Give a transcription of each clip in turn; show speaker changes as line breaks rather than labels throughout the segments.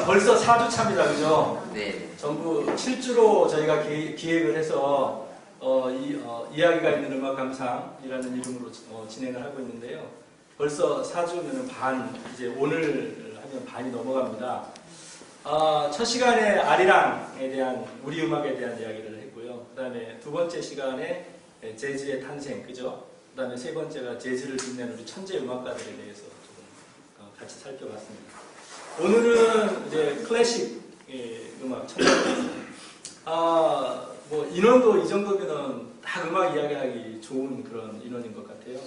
벌써 4주 차입니다. 그죠?
네.
전부 7주로 저희가 기획을 해서 이야기가 있는 음악 감상이라는 이름으로 진행을 하고 있는데요. 벌써 4주면 반, 이제 오늘 하면 반이 넘어갑니다. 첫 시간에 아리랑에 대한, 우리 음악에 대한 이야기를 했고요. 그 다음에 두 번째 시간에 재즈의 탄생, 그죠? 그 다음에 세 번째가 재즈를 빛낸 우리 천재 음악가들에 대해서 조금 같이 살펴봤습니다. 오늘은 이제 클래식 음악, 천재 음악. 뭐 인원도 이 정도면은 딱 음악 이야기하기 좋은 그런 인원인 것 같아요.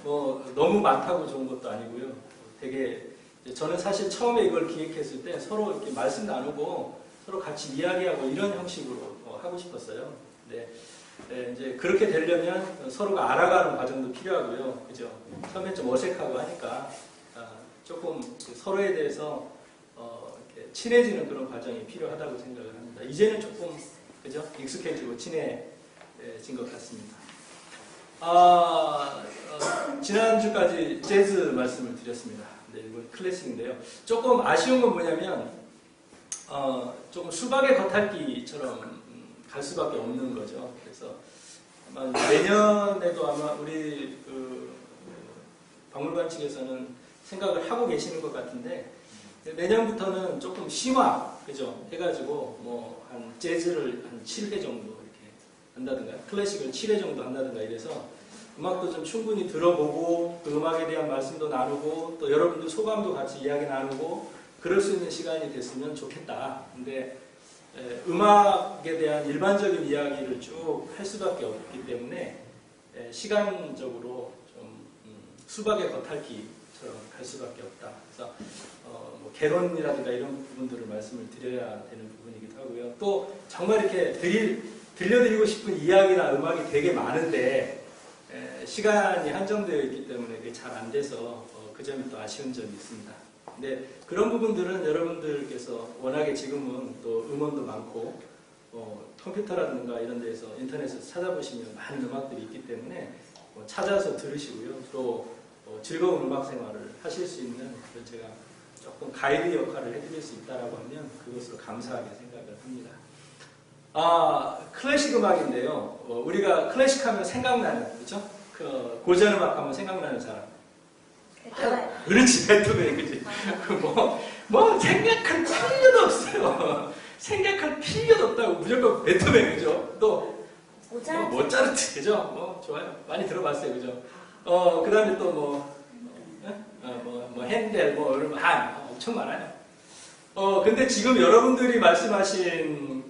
뭐 너무 많다고 좋은 것도 아니고요. 되게 저는 사실 처음에 이걸 기획했을 때 서로 이렇게 말씀 나누고 서로 같이 이야기하고 이런 형식으로 하고 싶었어요. 네, 이제 그렇게 되려면 서로가 알아가는 과정도 필요하고요. 그죠? 처음엔 좀 어색하고 하니까 조금 서로에 대해서 이렇게 친해지는 그런 과정이 필요하다고 생각을 합니다. 이제는 조금 그죠? 익숙해지고 친해진 것 같습니다. 지난주까지 재즈 말씀을 드렸습니다. 네, 이건 클래식인데요. 조금 아쉬운 건 뭐냐면 조금 수박의 겉핥기처럼 갈 수밖에 없는 거죠. 그래서 아마 내년에도 아마 우리 박물관 측에서는 생각을 하고 계시는 것 같은데 내년부터는 조금 심화, 그죠? 해가지고 뭐 한 재즈를 한 7회 정도 이렇게 한다든가 클래식을 7회 정도 한다든가 이래서 음악도 좀 충분히 들어보고 그 음악에 대한 말씀도 나누고 또 여러분들 소감도 같이 이야기 나누고 그럴 수 있는 시간이 됐으면 좋겠다. 근데 음악에 대한 일반적인 이야기를 쭉 할 수밖에 없기 때문에 시간적으로 좀 수박의 겉핥기처럼 갈 수밖에 없다. 그래서 뭐 개론이라든가 이런 부분들을 말씀을 드려야 되는 부분이기도 하고요. 또 정말 이렇게 들려드리고 싶은 이야기나 음악이 되게 많은데 시간이 한정되어 있기 때문에 이게 잘 안 돼서 그 점이 또 아쉬운 점이 있습니다. 근데 그런 부분들은 여러분들께서 워낙에 지금은 또 음원도 많고 컴퓨터라든가 이런 데서 인터넷에서 찾아보시면 많은 음악들이 있기 때문에 찾아서 들으시고요. 또 즐거운 음악 생활을 하실 수 있는 그런 제가 조금 가이드 역할을 해드릴 수 있다라고 하면 그것으로 감사하게 생각을 합니다. 클래식 음악인데요. 우리가 클래식 하면 생각나는, 그렇죠? 고전 음악 하면 생각나는 사람.
베토벤.
그렇지, 베토벤, 그지? 뭐 생각할 필요도 없어요. 생각할 필요도 없다고 무조건 베토벤, 그죠? 또 모차르트, 그죠? 뭐 좋아요. 많이 들어봤어요, 그죠? 그 다음에 또 핸델, 엄청 많아요. 근데 지금 여러분들이 말씀하신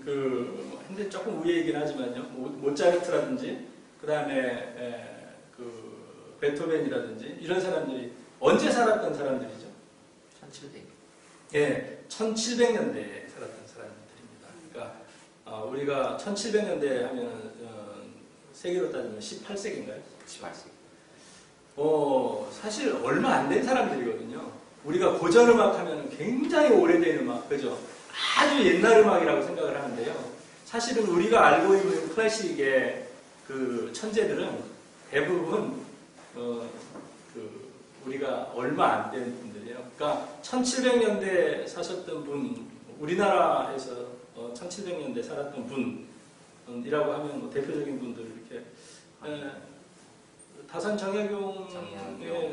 핸델 조금 위에이긴 하지만요. 모차르트라든지, 그 다음에 베토벤이라든지, 이런 사람들이 언제 살았던 사람들이죠?
1700.
예, 1700년대에 살았던 사람들입니다. 그러니까, 우리가 1700년대 하면, 세계로 따지면 18세기인가요?
18세기.
사실 얼마 안 된 사람들이거든요. 우리가 고전음악 하면 굉장히 오래된 음악, 그죠? 아주 옛날 음악이라고 생각을 하는데요. 사실은 우리가 알고 있는 클래식의 그 천재들은 대부분, 우리가 얼마 안 된 분들이에요. 그러니까 1700년대 사셨던 분, 우리나라에서 1700년대 살았던 분이라고 하면 뭐 대표적인 분들 이렇게, 다산 정약용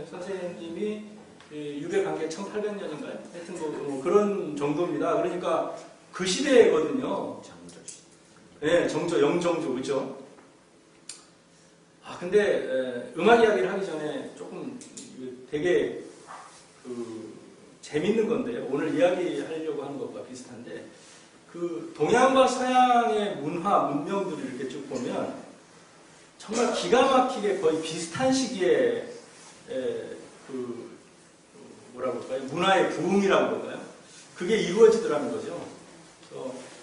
선생님이 유배관계 1800년인가요? 하여튼 뭐 그런 정도입니다. 그러니까 그 시대거든요. 네, 영정조, 그죠? 근데 음악 이야기를 하기 전에 조금 되게 재밌는 건데요. 오늘 이야기하려고 하는 것과 비슷한데 동양과 서양의 문명들을 이렇게 쭉 보면 정말 기가 막히게 거의 비슷한 시기에 뭐라고 할까요? 문화의 부흥이라고 그럴까요? 그게 이루어지더라는 거죠.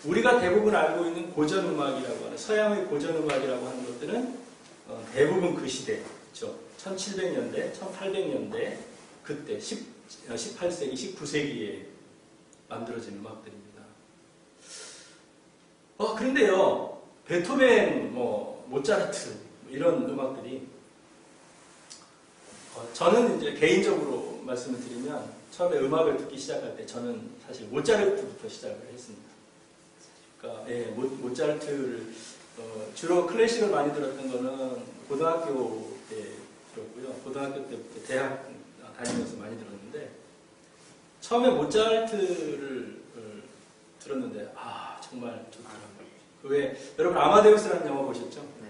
우리가 대부분 알고 있는 고전 음악이라고 하는 서양의 고전 음악이라고 하는 것들은 대부분 그 시대, 그렇죠? 1700년대, 1800년대 그때 18세기, 19세기에 만들어진 음악들입니다. 그런데요, 베토벤, 모차르트 이런 음악들이 저는 이제 개인적으로 말씀을 드리면 처음에 음악을 듣기 시작할 때 저는 사실 모차르트부터 시작을 했습니다. 그러니까 모차르트를 주로 클래식을 많이 들었던 거는 고등학교 때 들었고요. 고등학교 때부터 대학 다니면서 많이 들었는데 처음에 모차르트를 들었는데 정말 좋더라고요. 그 왜 여러분 아마데우스라는 영화 보셨죠?
네.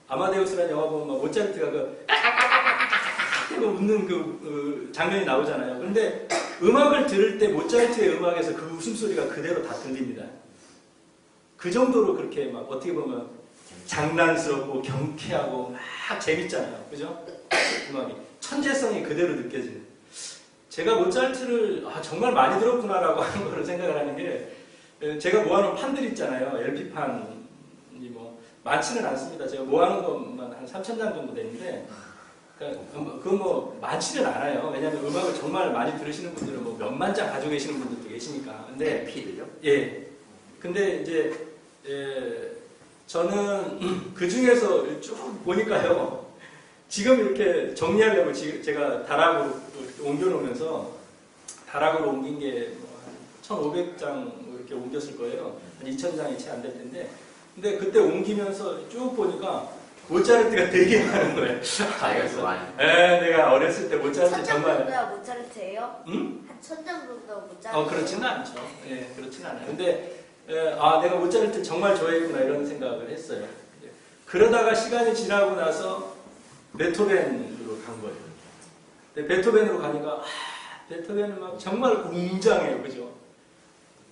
아마데우스라는 영화 보면 막 모차르트가 그 웃는 그 장면이 나오잖아요. 그런데 음악을 들을 때 모차르트의 음악에서 그 웃음소리가 그대로 다 들립니다. 그 정도로 그렇게 막 어떻게 보면 장난스럽고 경쾌하고 막 재밌잖아요. 그죠? 음악이. 천재성이 그대로 느껴지는. 제가 모차르트를 정말 많이 들었구나라고 하는 걸 생각을 하는 게 제가 모아놓은 판들 있잖아요. LP판이 뭐 많지는 않습니다. 제가 모아놓은 것만 한 3,000장 정도 되는데 그러니까 그건 뭐 많지는 않아요. 왜냐하면 음악을 정말 많이 들으시는 분들은 뭐 몇만 장 가지고 계시는 분들도 계시니까. 근데
LP를요?
예. 근데 이제 저는 그 중에서 쭉 보니까요. 지금 이렇게 정리하려고 제가 다락으로 옮겨놓으면서 다락으로 옮긴 게 한 1,500장 이렇게 옮겼을 거예요. 한 2,000장이 채 안 될 텐데. 근데 그때 옮기면서 쭉 보니까 모차르트가 되게 많은 거예요.
자기가 많이.
내가 어렸을 때 모차르트 정말.
정도야 모차르트예요?
응?
한 1,000장 정도 모차르트.
그렇지는 않죠. 예, 그렇지는 않아요. 근데 내가 모차르트 정말 좋아했구나 이런 생각을 했어요. 그러다가 시간이 지나고 나서 베토벤으로 간 거예요. 근데 베토벤으로 가니까 베토벤은 막 정말 웅장해요, 그죠?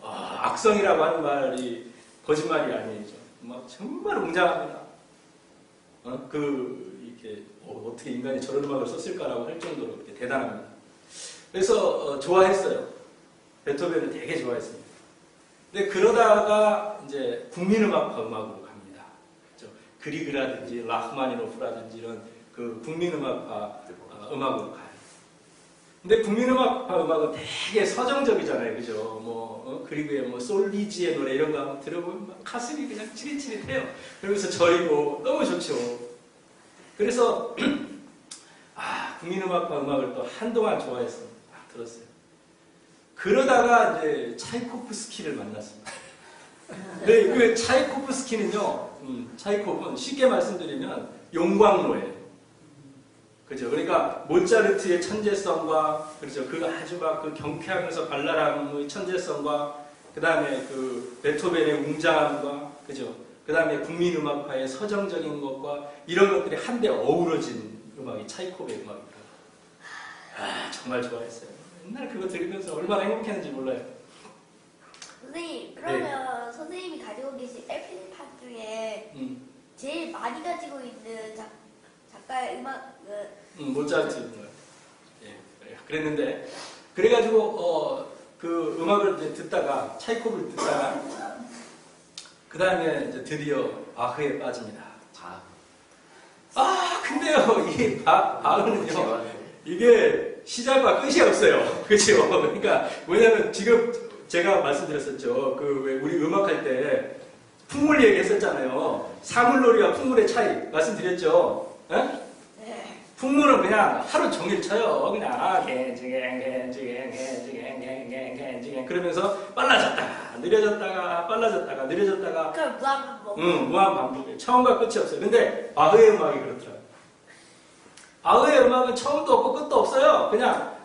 악성이라고 하는 말이 거짓말이 아니죠. 막 정말 웅장합니다. 이렇게 어떻게 인간이 저런 음악을 썼을까라고 할 정도로 이렇게 대단합니다. 그래서 좋아했어요. 베토벤을 되게 좋아했습니다. 근데 그러다가 이제 국민음악과 음악으로 갑니다. 그렇죠? 그리그라든지 라흐마니노프라든지 이런 그 국민음악과 음악으로 가요. 근데 국민음악과 음악은 되게 서정적이잖아요, 그죠? 그리그의 솔리지의 노래 이런 거 한번 들어보면 막 가슴이 그냥 찌릿찌릿해요. 그러면서 저리고 너무 좋죠. 그래서 국민음악과 음악을 또 한동안 좋아해서 들었어요. 그러다가 이제 차이코프스키를 만났습니다. 네, 그 차이코프스키는요, 차이코프는 쉽게 말씀드리면 용광로예요. 그죠? 그러니까 모차르트의 천재성과 그렇죠? 그 아주 막 그 경쾌하면서 발랄함의 천재성과 그 다음에 그 베토벤의 웅장함과 그죠? 그 다음에 국민음악화의 서정적인 것과 이런 것들이 한데 어우러진 음악이 차이코프의 음악입니다. 정말 좋아했어요. 옛날 그거 들으면서 얼마나 행복했는지 몰라요.
선생님, 그러면 선생님이 가지고 계신 LP판 중에 제일 많이 가지고 있는 작가의 음악은
모차르트인 예, 그랬는데 그래가지고 그 음악을 이제 듣다가 차이코프를 듣다가 그 다음에 이제 드디어 바흐에 빠집니다. 근데요 이 바흐는요 이게 시작과 끝이 없어요. 그렇죠? 그러니까 뭐냐면 지금 제가 말씀드렸었죠. 왜 우리 음악할 때 풍물 얘기했었잖아요. 사물놀이와 풍물의 차이 말씀드렸죠. 에? 풍물은 그냥 하루 종일 쳐요. 그냥 겐지겐 그러면서 빨라졌다가 느려졌다가 빨라졌다가 느려졌다가
그럼 무한반복.
무한 반복이에요. 처음과 끝이 없어요. 근데 바흐의 음악이 그렇더라고요. 바흐의 음악은 처음도 없고 끝도 없어요. 그냥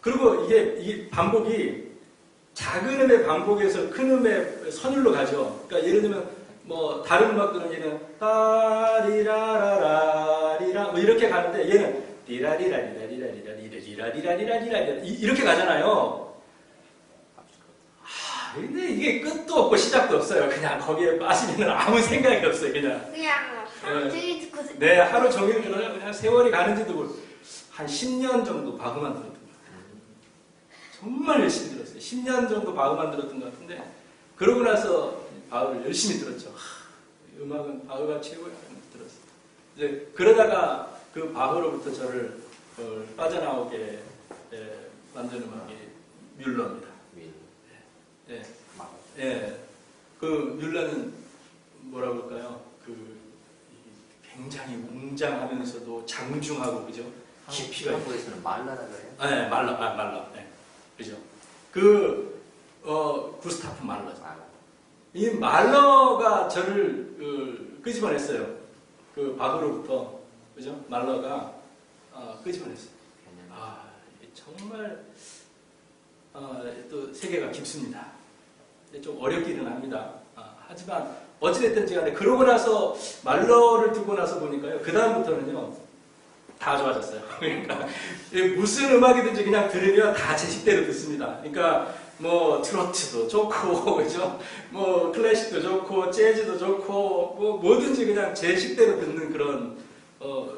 그리고 이게 반복이 작은 음의 반복에서 큰 음의 선율로 가죠. 그러니까 예를 들면 다른 음악들은 얘는 따리라라라리라 이렇게 가는데 얘는 리라리라리라리라리라리라리라리라리라 이렇게 가잖아요. 근데 이게 끝도 없고 시작도 없어요. 그냥 거기에 빠지면 아무 생각이 없어요. 그냥
하루 종일 듣고
네, 하루 종일 들어요. 그냥 세월이 가는지도 모르고 한 10년 정도 바흐만 들었던 것 같아요. 정말 열심히 들었어요. 10년 정도 바흐만 들었던 것 같은데 그러고 나서 바흐를 열심히 들었죠. 음악은 바흐가 최고야. 들었어요. 이제 그러다가 그 바흐로부터 저를 빠져나오게 만든 음악이 뮬러입니다. 예. 예. 그 뮬러는 뭐라고 할까요? 굉장히 웅장하면서도 장중하고 그죠? 깊이가
한국에서는 말라라 그래요?
네, 말라. 네. 그죠? 구스타프 말러죠. 이 말러가 저를 끄집어냈어요. 그 박으로부터, 그죠? 말러가 끄집어냈어요. 정말 또 세계가 깊습니다. 좀 어렵기는 합니다. 하지만 어찌됐든지 간에 그러고 나서 말러를 듣고 나서 보니까요. 그 다음부터는요. 다 좋아졌어요. 그러니까 무슨 음악이든지 그냥 들으면 다 제 식대로 듣습니다. 그러니까 뭐 트로트도 좋고 그죠? 뭐 클래식도 좋고 재즈도 좋고 뭐 뭐든지 그냥 제 식대로 듣는 그런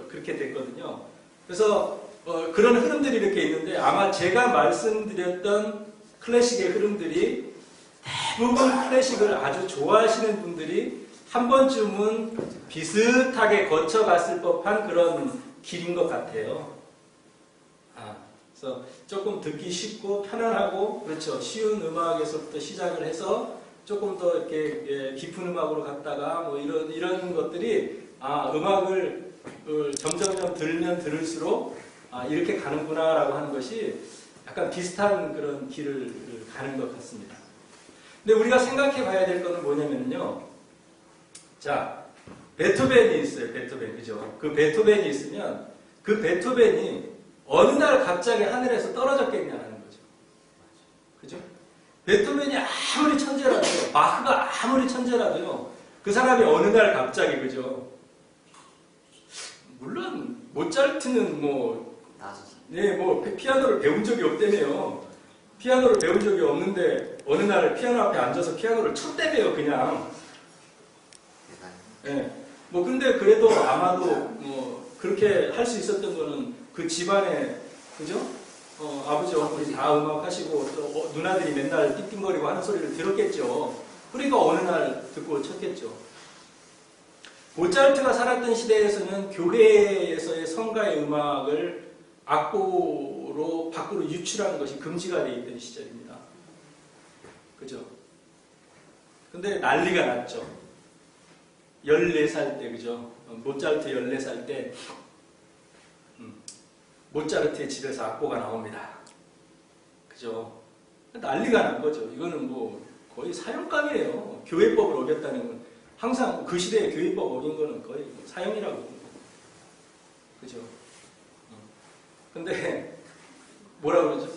그렇게 됐거든요. 그래서 그런 흐름들이 이렇게 있는데 아마 제가 말씀드렸던 클래식의 흐름들이 대부분 클래식을 아주 좋아하시는 분들이 한 번쯤은 비슷하게 거쳐갔을 법한 그런 길인 것 같아요. 그래서 조금 듣기 쉽고 편안하고 그렇죠. 쉬운 음악에서부터 시작을 해서 조금 더 이렇게 깊은 음악으로 갔다가 뭐 이런 것들이 음악을 점점 들면 들을수록 이렇게 가는구나라고 하는 것이 약간 비슷한 그런 길을 가는 것 같습니다. 근데 우리가 생각해 봐야 될 것은 뭐냐면요. 자, 베토벤이 있어요. 베토벤. 그죠? 그 베토벤이 있으면 그 베토벤이 어느 날 갑자기 하늘에서 떨어졌겠냐는 거죠. 그죠? 베토벤이 아무리 천재라도요. 마크가 아무리 천재라도요. 그 사람이 어느 날 갑자기 그죠? 물론 모차르트는 뭐 피아노를 배운 적이 없다며요. 피아노를 배운 적이 없는데 어느 날 피아노 앞에 앉아서 피아노를 쳤대매요 그냥. 뭐 근데 그래도 아마도 뭐 그렇게 할 수 있었던 거는 그 집안에 그죠? 아버지 어머니 다 음악 하시고 또 누나들이 맨날 띵띵거리고 하는 소리를 들었겠죠. 그러니까 어느 날 듣고 쳤겠죠. 모차르트가 살았던 시대에서는 교회에서의 성가의 음악을 악보로 밖으로 유출하는 것이 금지가 되어 있던 시절입니다. 그죠? 근데 난리가 났죠. 14살 때, 그죠? 모차르트 14살 때, 모차르트의 집에서 악보가 나옵니다. 그죠? 난리가 난 거죠. 이거는 뭐 거의 사형감이에요. 교회법을 어겼다는 건. 항상 그 시대에 교회법 어긴 거는 거의 사형이라고 합니다. 그죠? 근데 뭐라 그러죠?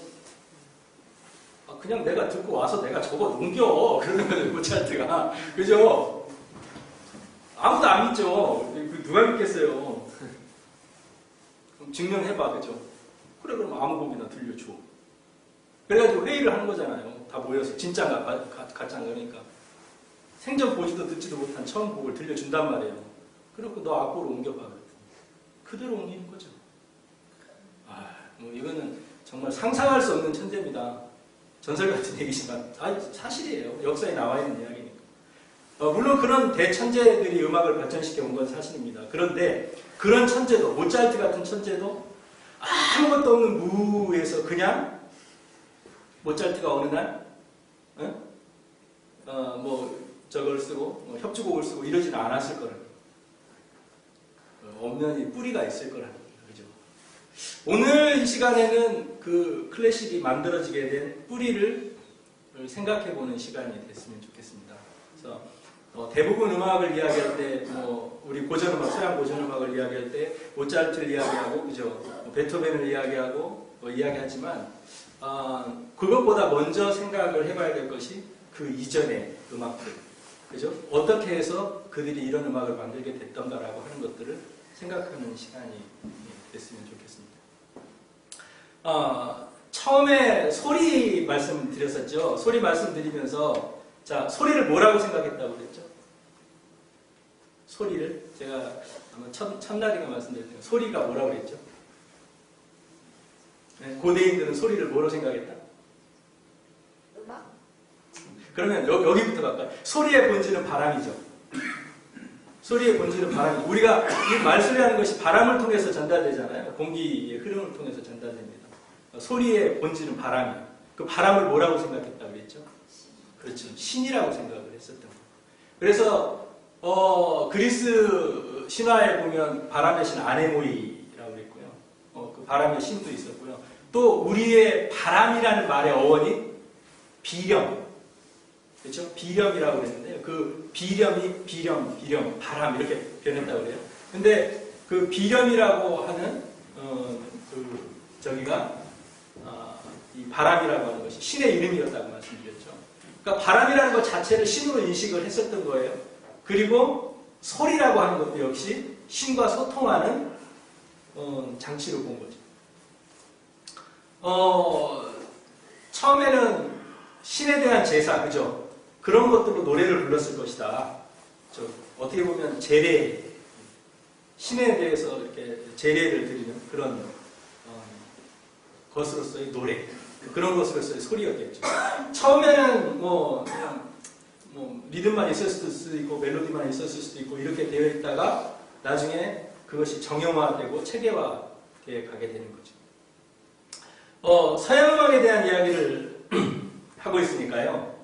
그냥 내가 듣고 와서 내가 적어 넘겨. 그러는 거죠, 모차르트가. 그죠? 아무도 안 믿죠. 누가 믿겠어요. 그럼 증명해봐. 그죠? 그래, 그럼 아무 곡이나 들려줘. 그래가지고 회의를 하는 거잖아요. 다 모여서. 진짜가 가짜인가. 그러니까. 생전 보지도 듣지도 못한 처음 곡을 들려준단 말이에요. 그리고 너 악보로 옮겨봐. 그대로 옮기는 거죠. 뭐 이거는 정말 상상할 수 없는 천재입니다. 전설 같은 얘기지만 사실이에요. 역사에 나와 있는 이야기니까. 물론 그런 대천재들이 음악을 발전시켜 온 건 사실입니다. 그런데 그런 천재도, 모차르트 같은 천재도 아무것도 없는 무에서 그냥 모차르트가 어느 날 뭐 저걸 쓰고 뭐 협주곡을 쓰고 이러지는 않았을 거라는 엄연히 뿌리가 있을 거라는 거죠. 그죠? 오늘 이 시간에는 그 클래식이 만들어지게 된 뿌리를 생각해보는 시간이 됐으면 좋겠습니다. 그래서 대부분 음악을 이야기할 때, 뭐 우리 고전음악, 서양 고전음악을 이야기할 때 모차르트를 이야기하고, 그죠? 베토벤을 이야기하고 이야기하지만 그것보다 먼저 생각을 해봐야 될 것이 그 이전의 음악들, 그죠? 어떻게 해서 그들이 이런 음악을 만들게 됐던가라고 하는 것들을 생각하는 시간이 됐으면 좋겠습니다. 처음에 소리 말씀드렸었죠. 소리 말씀드리면서 자, 소리를 뭐라고 생각했다고 그랬죠? 소리를 제가 아마 첫날인가 말씀드렸는데 소리가 뭐라고 그랬죠? 네, 고대인들은 소리를 뭐로 생각했다?
음악?
그러면 여기부터 갈까요? 소리의 본질은 바람이죠. 소리의 본질은 바람이죠. 우리가 이 말소리하는 것이 바람을 통해서 전달되잖아요. 공기의 흐름을 통해서 전달됩니다. 소리의 본질은 바람이에요. 그 바람을 뭐라고 생각했다고 그랬죠? 그렇죠. 신이라고 생각을 했었던 거예요. 그래서 그리스 신화에 보면 바람의 신 아네모이라고 그랬고요. 그 바람의 신도 있었고요. 또 우리의 바람이라는 말의 어원이 비렴, 그렇죠? 비렴이라고 그랬는데요. 그 비렴이 비렴, 바람 이렇게 표현했다고 그래요. 근데 그 비렴이라고 하는 저기가 이 바람이라고 하는 것이 신의 이름이었다고 말씀드렸죠. 그러니까 바람이라는 것 자체를 신으로 인식을 했었던 거예요. 그리고 소리라고 하는 것도 역시 신과 소통하는 장치로 본 거죠. 처음에는 신에 대한 제사, 그죠? 그런 것들로 노래를 불렀을 것이다. 어떻게 보면 제례, 신에 대해서 이렇게 제례를 드리는 그런 것으로서의 노래, 그런 것으로서의 소리였겠죠. 처음에는 그냥 리듬만 있었을 수도 있고 멜로디만 있었을 수도 있고 이렇게 되어 있다가 나중에 그것이 정형화되고 체계화되어 가게 되는 거죠. 서양 음악에 대한 이야기를 하고 있으니까요.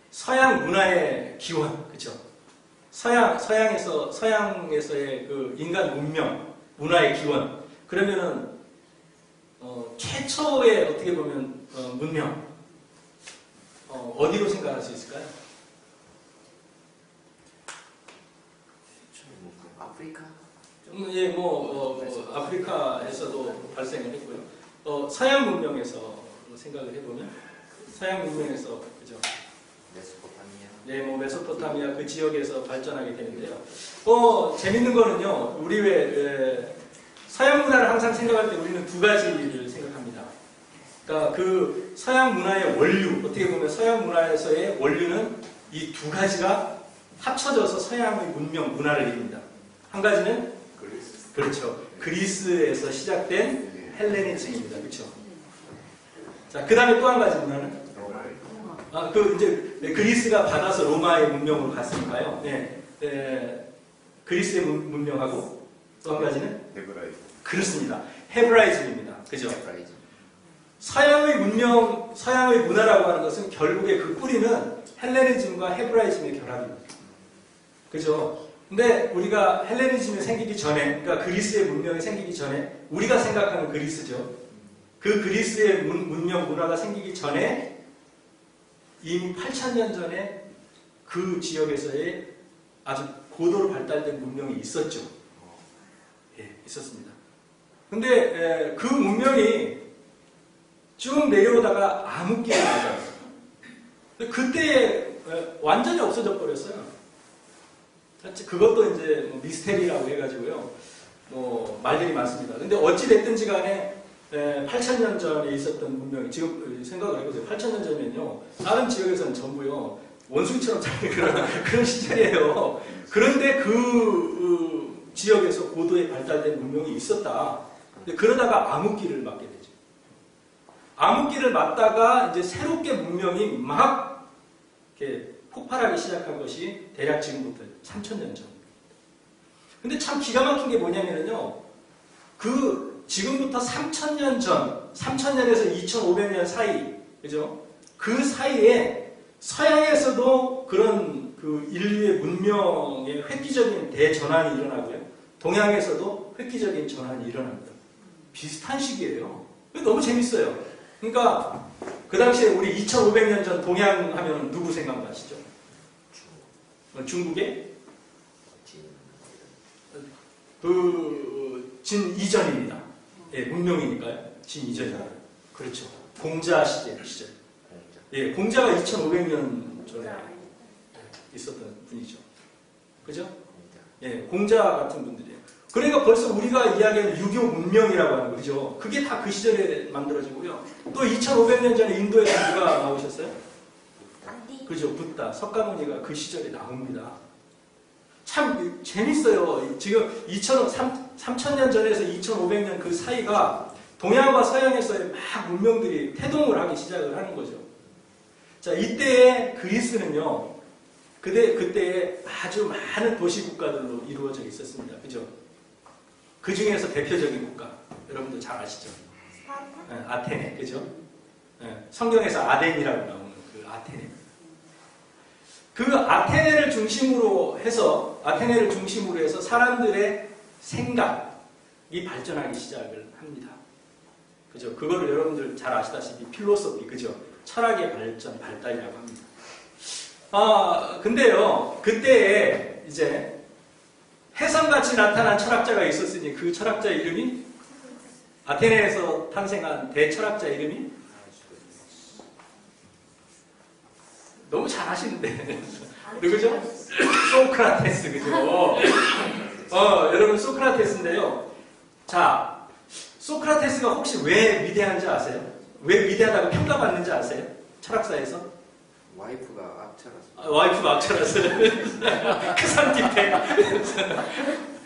서양 문화의 기원, 그죠? 서양에서의 그 인간 문명, 문화의 기원. 그러면은 최초의 어떻게 보면 문명 어디로 생각할 수 있을까요?
아프리카?
예, 아프리카에서도 발생을 했고요. 서양 문명에서 생각을 해보면 서양 문명에서 그죠?
메소포타미아.
네, 메소포타미아 그 지역에서 발전하게 되는데요. 재밌는 거는요, 우리 왜 서양 문화를 항상 생각할 때 우리는 두 가지를 생각합니다. 그러니까 그 서양 문화의 원류, 어떻게 보면 서양 문화에서의 원류는 이 두 가지가 합쳐져서 서양의 문화를 이룹니다. 한 가지는
그리스.
그렇죠. 그리스에서 시작된 헬레니즘입니다. 그렇죠. 자, 그 다음에 또 한 가지 문화는 이제 그리스가 받아서 로마의 문명으로 갔으니까요. 그리스의 문명하고 또 한 가지는
헤브라이즘.
그렇습니다. 헤브라이즘입니다. 그죠?
헤브라이즘.
서양의 문화라고 하는 것은 결국에 그 뿌리는 헬레니즘과 헤브라이즘의 결합입니다. 그죠? 근데 우리가 헬레니즘이 생기기 전에, 그러니까 그리스의 문명이 생기기 전에, 우리가 생각하는 그리스죠. 그 그리스의 문명, 문화가 생기기 전에 이미 8,000년 전에 그 지역에서의 아주 고도로 발달된 문명이 있었죠. 예, 있었습니다. 근데 그 문명이 쭉 내려오다가 암흑기를 맞았어요. 그때 완전히 없어져 버렸어요. 그것도 이제 미스테리라고 해가지고요. 말들이 많습니다. 근데 어찌됐든지 간에 8,000년 전에 있었던 문명이 지금 생각을 해보세요. 8,000년 전에는요. 다른 지역에서는 전부요. 원숭이처럼 자는 그런 시절이에요. 그런데 그 지역에서 고도에 발달된 문명이 있었다. 근데 그러다가 암흑기를 맞게 되죠. 암흑기를 맞다가 이제 새롭게 문명이 막 이렇게 폭발하기 시작한 것이 대략 지금부터 3,000년 전. 근데 참 기가 막힌 게 뭐냐면요. 지금부터 3,000년 전, 3,000년에서 2,500년 사이, 그죠? 그 사이에 서양에서도 그런 그 인류의 문명의 획기적인 대전환이 일어나고요. 동양에서도 획기적인 전환이 일어납니다. 비슷한 시기예요. 너무 재밌어요. 그러니까 그 당시에 우리 2,500년 전 동양 하면 누구 생각나시죠? 중국의 진이전입니다. 예, 문명이니까요. 진이전이요. 그렇죠. 공자 시절. 예, 공자가 2,500년 전에 있었던 분이죠. 그죠? 예, 공자 같은 분들이에요. 그러니까 벌써 우리가 이야기하는 유교 문명이라고 하는 거죠. 그게 다 그 시절에 만들어지고요. 또 2,500년 전에 인도에서 누가 나오셨어요? 그죠? 붓다, 석가모니가 그 시절에 나옵니다. 참 재밌어요. 지금 3,000년 전에서 2,500년 그 사이가 동양과 서양에서의 막 문명들이 태동을 하기 시작을 하는 거죠. 자, 이때의 그리스는요, 그때에 아주 많은 도시 국가들로 이루어져 있었습니다. 그죠? 그 중에서 대표적인 국가, 여러분들 잘 아시죠? 아테네, 그죠? 성경에서 아덴이라고 나오는 그 아테네. 그 아테네를 중심으로 해서 사람들의 생각이 발전하기 시작을 합니다. 그죠? 그거를 여러분들 잘 아시다시피 필로소피, 그죠? 철학의 발전, 발달이라고 합니다. 근데요, 그때에 이제 해성같이 나타난 철학자가 있었으니 그 철학자 이름이 아테네에서 탄생한 대철학자 이름이 너무 잘 아시는데 누구죠? 소크라테스, 그죠? 여러분 소크라테스인데요. 자, 소크라테스가 혹시 왜 위대한지 아세요? 왜 위대하다고 평가받는지 아세요? 철학사에서?
와이프가 악처라서.
와이프 악처라서 크산티페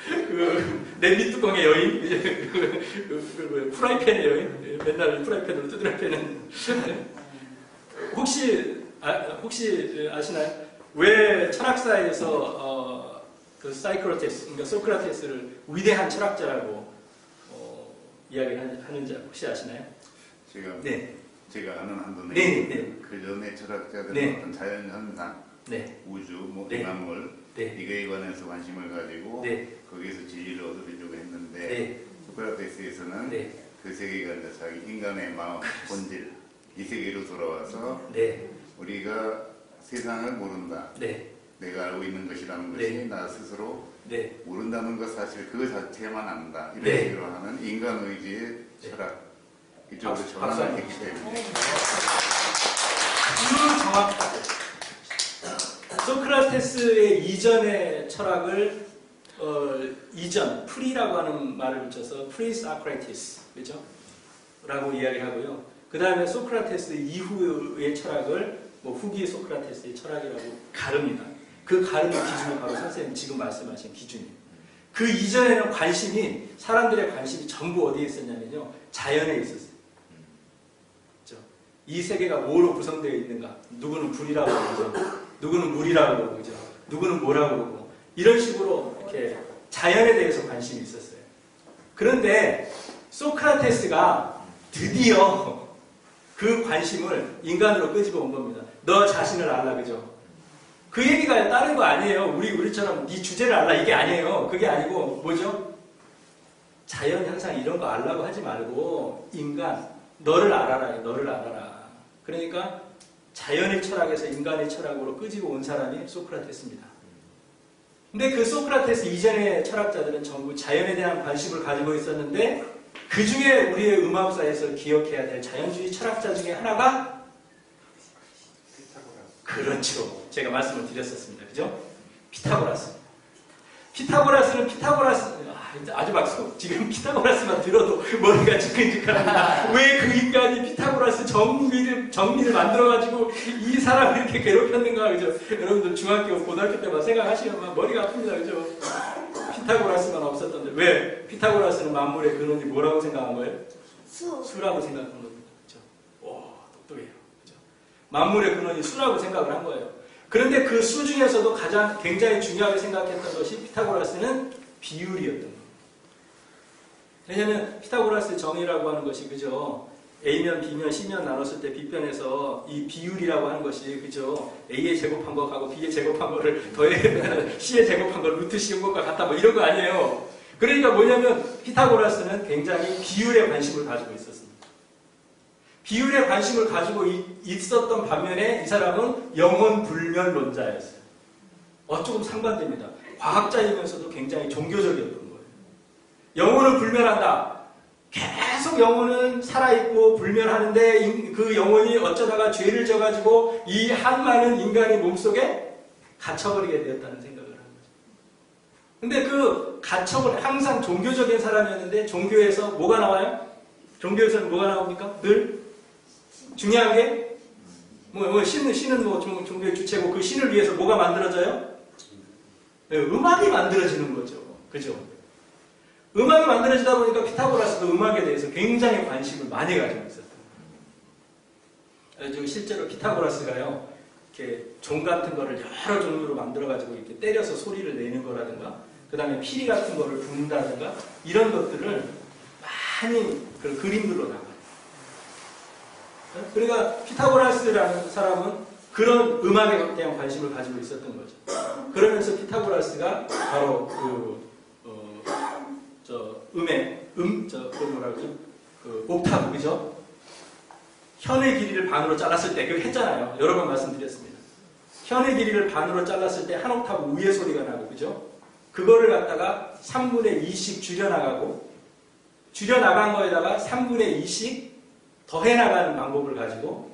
그 냄비 뚜껑의 여인, 프라이팬의 여인, 맨날 프라이팬으로 두드려 패는. 혹시 아시나요? 왜 철학사에서 그 사이크로테스, 그러니까 소크라테스를 위대한 철학자라고 이야기를 하는지 혹시 아시나요?
제가 아는 한도는
네.
그 전에 철학자들은
네.
어떤 자연 현상,
네.
우주, 뭐
네.
만물
네.
이거에 관해서 관심을 가지고
네.
거기에서 진리를 얻으려고 했는데
네.
소크라테스에서는
네.
그 세계관에서 자기 인간의 마음, 본질 이 세계로 돌아와서
네.
우리가 세상을 모른다.
네.
내가 알고 있는 것이라는 것이
네.
나 스스로
네.
모른다는 것 사실 그 자체만 안다. 이런
네.
식으로 하는 인간 의지의 철학. 이쪽으로
박수
전환을
한번
했기 때문에
아주 정확하게 소크라테스의 이전의 철학을 프리라고 하는 말을 붙여서 프리사크라티스, 그죠? 라고 이야기하고요. 그 다음에 소크라테스 이후의 철학을 후기 소크라테스의 철학이라고 가릅니다. 그 가르는 기준이 바로 선생님 지금 말씀하신 기준이에요. 그 이전에는 사람들의 관심이 전부 어디에 있었냐면요, 자연에 있었어요. 이 세계가 뭐로 구성되어 있는가? 누구는 불이라고 그러죠. 누구는 물이라고 그러고, 그죠? 누구는 뭐라고 그러고. 이런 식으로 이렇게 자연에 대해서 관심이 있었어요. 그런데 소크라테스가 드디어 그 관심을 인간으로 끄집어 온 겁니다. 너 자신을 알라, 그죠? 그 얘기가 다른 거 아니에요. 우리처럼 네 주제를 알라, 이게 아니에요. 그게 아니고 뭐죠? 자연 현상 이런 거 알라고 하지 말고 인간, 너를 알아라, 너를 알아라. 그러니까 자연의 철학에서 인간의 철학으로 끄집어 온 사람이 소크라테스입니다. 근데 그 소크라테스 이전의 철학자들은 전부 자연에 대한 관심을 가지고 있었는데 그 중에 우리의 음악사에서 기억해야 될 자연주의 철학자 중에 하나가 그렇죠. 제가 말씀을 드렸었습니다. 그죠? 피타고라스입니다. 피타고라스는 아주 막 지금 피타고라스만 들어도 머리가 지끈지끈합니다. 왜 그 인간이 피타고라스 정리를 만들어가지고 이 사람을 이렇게 괴롭혔는가, 그죠? 여러분들 중학교, 고등학교 때만 생각하시면 머리가 아픕니다, 그죠? 피타고라스만 없었던데 왜 피타고라스는 만물의 근원이 뭐라고 생각한 거예요? 수라고 생각한 겁니다, 그죠? 오, 똑똑해요, 그죠? 만물의 근원이 수라고 생각을 한 거예요. 그런데 그 수 중에서도 가장 굉장히 중요하게 생각했던 것이 피타고라스는 비율이었던 겁니다. 왜냐하면 피타고라스 정의라고 하는 것이, 그죠? A면 B면 C면 나눴을 때 B편에서 이 비율이라고 하는 것이, 그죠? A의 제곱한 것하고 B의 제곱한 거를 더해면 C의 제곱한 걸 루트 씌운 것과 같다, 뭐 이런 거 아니에요. 그러니까 뭐냐면 피타고라스는 굉장히 비율에 관심을 가지고 있었습니다. 비율에 관심을 가지고 있었던 반면에 이 사람은 영혼불멸론자였어요. 조금 상반됩니다. 과학자이면서도 굉장히 종교적이었던 거예요. 영혼을 불멸한다. 계속 영혼은 살아있고 불멸하는데 그 영혼이 어쩌다가 죄를 져가지고 이 한 많은 인간의 몸속에 갇혀버리게 되었다는 생각을 한 거죠. 근데 그 가첩을 항상 종교적인 사람이었는데 종교에서 뭐가 나와요? 종교에서는 뭐가 나옵니까? 늘 중요한 게 신은 뭐 종교의 주체고 그 신을 위해서 뭐가 만들어져요? 네, 음악이 만들어지는 거죠. 그죠? 음악이 만들어지다 보니까 피타고라스도 음악에 대해서 굉장히 관심을 많이 가지고 있었던 거예요. 실제로 피타고라스가요, 이렇게 종 같은 거를 여러 종류로 만들어가지고 이렇게 때려서 소리를 내는 거라든가, 그 다음에 피리 같은 거를 붓는다든가, 이런 것들을 많이 그 그림들로 나가요. 그러니까 피타고라스라는 사람은 그런 음악에 대한 관심을 가지고 있었던 거죠. 그러면서 피타고라스가 바로 옥타브, 그죠? 현의 길이를 반으로 잘랐을 때, 그거 했잖아요. 여러 번 말씀드렸습니다. 현의 길이를 반으로 잘랐을 때 한 옥타브 위에 소리가 나고, 그죠? 그거를 갖다가 3분의 2씩 줄여나가고, 줄여나간 거에다가 3분의 2씩 더해나가는 방법을 가지고,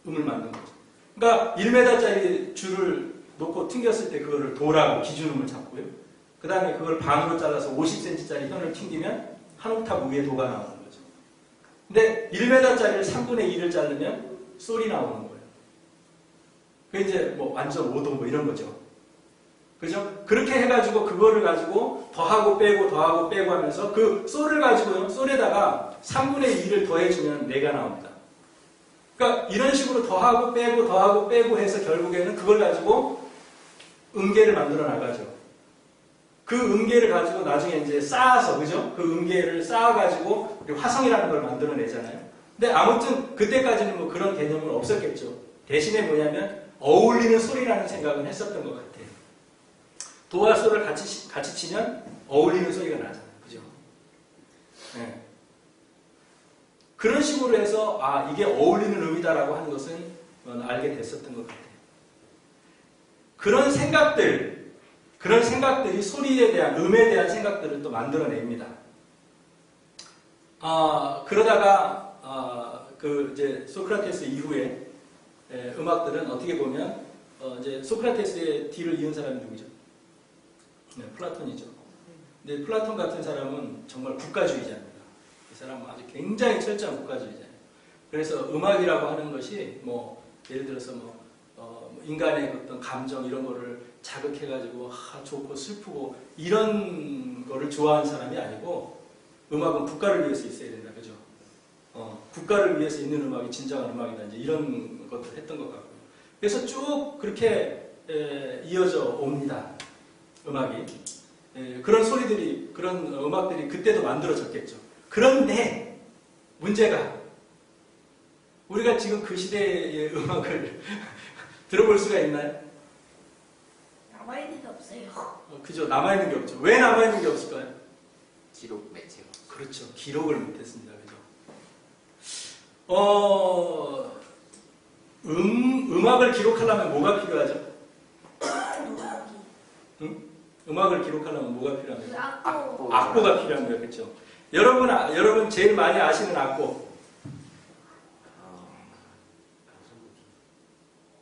음을 만든 거죠. 그러니까 1m짜리 줄을 놓고 튕겼을 때 그거를 도라고 기준음을 잡고요. 그 다음에 그걸 반으로 잘라서 50cm짜리 현을 튕기면 한 옥타브 위에 도가 나오는 거죠. 근데 1m짜리를 3분의 2를 자르면 솔이 나오는 거예요. 그 이제 뭐 완전 5도 뭐 이런 거죠. 그죠? 그렇게 해가지고 그거를 가지고 더하고 빼고 더하고 빼고 하면서 그 솔을 가지고요. 솔에다가 3분의 2를 더해주면 4가 나옵니다. 그러니까 이런 식으로 더하고 빼고 해서 결국에는 그걸 가지고 음계를 만들어 나가죠. 그 음계를 가지고 나중에 이제 쌓아서, 그죠? 그 음계를 쌓아가지고 화성이라는 걸 만들어내잖아요. 근데 아무튼 그때까지는 뭐 그런 개념은 없었겠죠. 대신에 뭐냐면 어울리는 소리라는 생각은 했었던 것 같아요. 도와 솔을 같이 치면 어울리는 소리가 나잖아요. 그죠? 네. 그런 식으로 해서 이게 어울리는 음이다라고 하는 것은 알게 됐었던 것 같아요. 그런 생각들이 소리에 대한, 음에 대한 생각들을 또 만들어냅니다. 그러다가 이제 소크라테스 이후에 음악들은 어떻게 보면 이제 소크라테스의 뒤를 이은 사람이 누구죠? 네, 플라톤이죠. 근데 플라톤 같은 사람은 정말 국가주의자입니다. 이 사람은 아주 굉장히 철저한 국가주의자예요. 그래서 음악이라고 하는 것이 뭐 예를 들어서 인간의 어떤 감정 이런 거를 자극해가지고 좋고 슬프고 이런 거를 좋아하는 사람이 아니고 음악은 국가를 위해서 있어야 된다, 그죠? 국가를 위해서 있는 음악이 진정한 음악이다, 이제 이런 것도 했던 것 같고요. 그래서 쭉 그렇게 이어져 옵니다, 음악이. 그런 소리들이, 그런 음악들이 그때도 만들어졌겠죠. 그런데 문제가 우리가 지금 그 시대의 음악을 들어볼 수가 있나요?
남아있는 게 없어요.
그죠. 남아있는 게 없죠. 왜 남아있는 게 없을까요?
기록 매체가.
그렇죠. 기록을 못했습니다. 그죠. 음악을 기록하려면 뭐가 필요하죠? 음악을 기록하려면 뭐가 필요합니까?
악보.
악보가 필요한 거예요. 그렇죠. 여러분 제일 많이 아시는 악보.